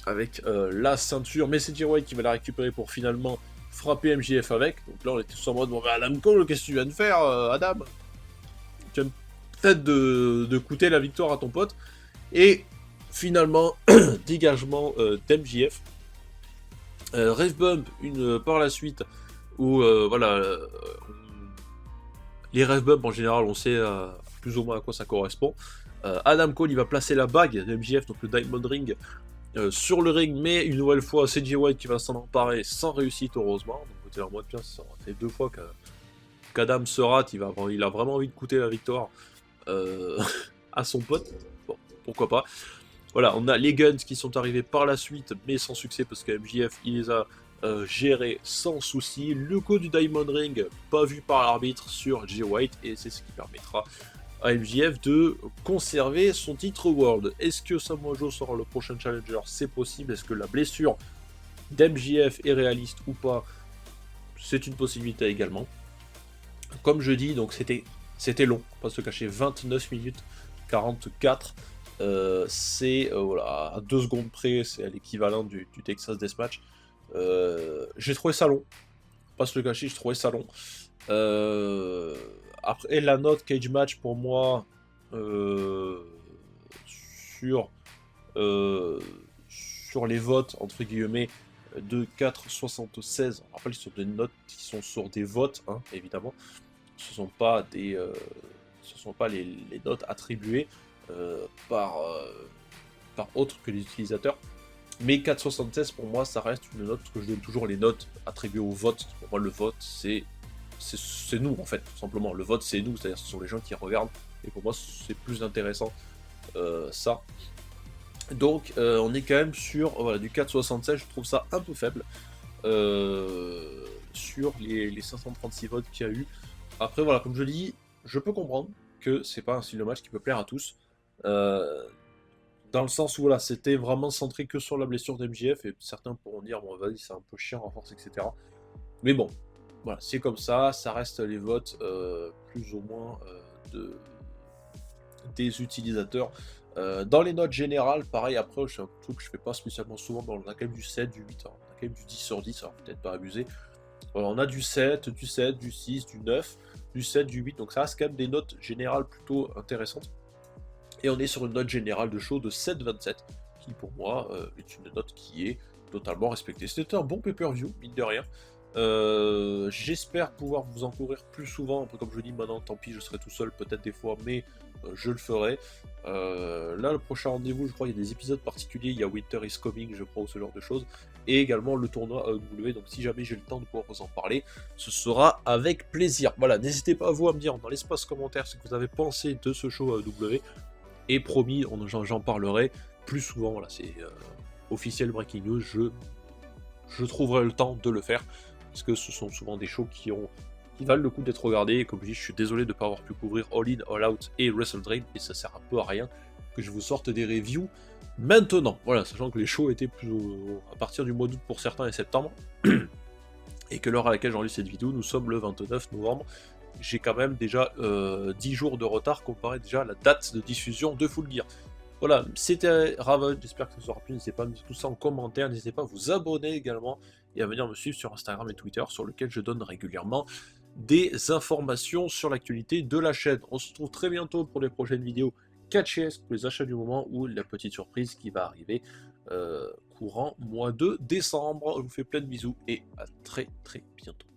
avec la ceinture, mais c'est Jay White qui va la récupérer pour finalement frapper MJF avec. Donc là on était tous en mode bon Adam Cole, qu'est-ce que tu viens de faire, Adam? Tu viens peut-être de coûter la victoire à ton pote. Et finalement, dégagement d'MJF. Rave Bump, par la suite, où voilà, les Rave Bump en général, on sait plus ou moins à quoi ça correspond. Adam Cole, il va placer la bague de MJF, donc le Diamond Ring, sur le ring, mais une nouvelle fois, c'est Jay White qui va s'en emparer sans réussite, heureusement. Donc, côté en mode, tiens, ça fait 2 fois qu'Adam se rate, il a vraiment envie de coûter la victoire à son pote. Bon, pourquoi pas. Voilà, on a les Guns qui sont arrivés par la suite, mais sans succès parce que MJF il les a gérés sans souci. Le coup du Diamond Ring, pas vu par l'arbitre sur Jay White, et c'est ce qui permettra à MJF de conserver son titre World. Est-ce que Samoa Joe sera le prochain challenger? C'est possible. Est-ce que la blessure d'MJF est réaliste ou pas? C'est une possibilité également. Comme je dis, donc c'était long, pas se cacher, 29 minutes 44. C'est voilà, à 2 secondes près, c'est l'équivalent du Texas Deathmatch. J'ai trouvé ça long, pas se le cacher, j'ai trouvé ça long. Après, la note Cage Match pour moi, sur, sur les votes, entre guillemets, de 4,76. On rappelle, ce sont des notes qui sont sur des votes, hein, évidemment. Ce ne sont pas les notes attribuées par autre que les utilisateurs. Mais 4,76 pour moi, ça reste une note que je donne toujours les notes attribuées au vote. Pour moi, le vote, c'est nous, en fait, tout simplement. Le vote, c'est nous, c'est-à-dire ce sont les gens qui regardent. Et pour moi, c'est plus intéressant, ça. Donc, on est quand même sur voilà, du 4,76, je trouve ça un peu faible. Sur les 536 votes qu'il y a eu. Après, voilà, comme je dis, je peux comprendre que c'est pas un style de match qui peut plaire à tous. Dans le sens où voilà, c'était vraiment centré que sur la blessure d'MJF, et certains pourront dire, bon, vas-y, c'est un peu chiant à force, etc. Mais bon, voilà, c'est comme ça reste les votes plus ou moins des utilisateurs. Dans les notes générales, pareil, après, c'est un truc que je fais pas spécialement souvent, mais on a quand même du 7, du 8, hein, on a quand même du 10 sur 10, alors peut-être pas abusé. Voilà, on a du 7, du 7, du 6, du 9, du 7, du 8, donc ça reste quand même des notes générales plutôt intéressantes. Et on est sur une note générale de show de 7,27, qui pour moi est une note qui est totalement respectée. C'était un bon pay-per-view, mine de rien. J'espère pouvoir vous en courir plus souvent, un peu comme je dis maintenant, tant pis, je serai tout seul peut-être des fois, mais je le ferai. Là, le prochain rendez-vous, je crois qu'il y a des épisodes particuliers, il y a Winter is Coming, je crois, ou ce genre de choses, et également le tournoi AEW, donc si jamais j'ai le temps de pouvoir vous en parler, ce sera avec plaisir. Voilà, n'hésitez pas à vous à me dire dans l'espace commentaire ce que vous avez pensé de ce show AEW, et promis, j'en parlerai plus souvent, voilà, c'est officiel breaking news, je trouverai le temps de le faire, parce que ce sont souvent des shows qui valent le coup d'être regardés, et comme je dis, je suis désolé de ne pas avoir pu couvrir All In, All Out et Wrestle Dream, et ça sert un peu à rien que je vous sorte des reviews maintenant, voilà, sachant que les shows étaient plus à partir du mois d'août pour certains et septembre, et que l'heure à laquelle j'enregistre cette vidéo, nous sommes le 29 novembre, j'ai quand même déjà 10 jours de retard comparé déjà à la date de diffusion de Full Gear. Voilà, c'était Raven, j'espère que ça vous aura plu, n'hésitez pas à me dire tout ça en commentaire, n'hésitez pas à vous abonner également, et à venir me suivre sur Instagram et Twitter, sur lequel je donne régulièrement des informations sur l'actualité de la chaîne. On se retrouve très bientôt pour les prochaines vidéos catch pour les achats du moment, ou la petite surprise qui va arriver courant mois de décembre. Je vous fais plein de bisous, et à très très bientôt.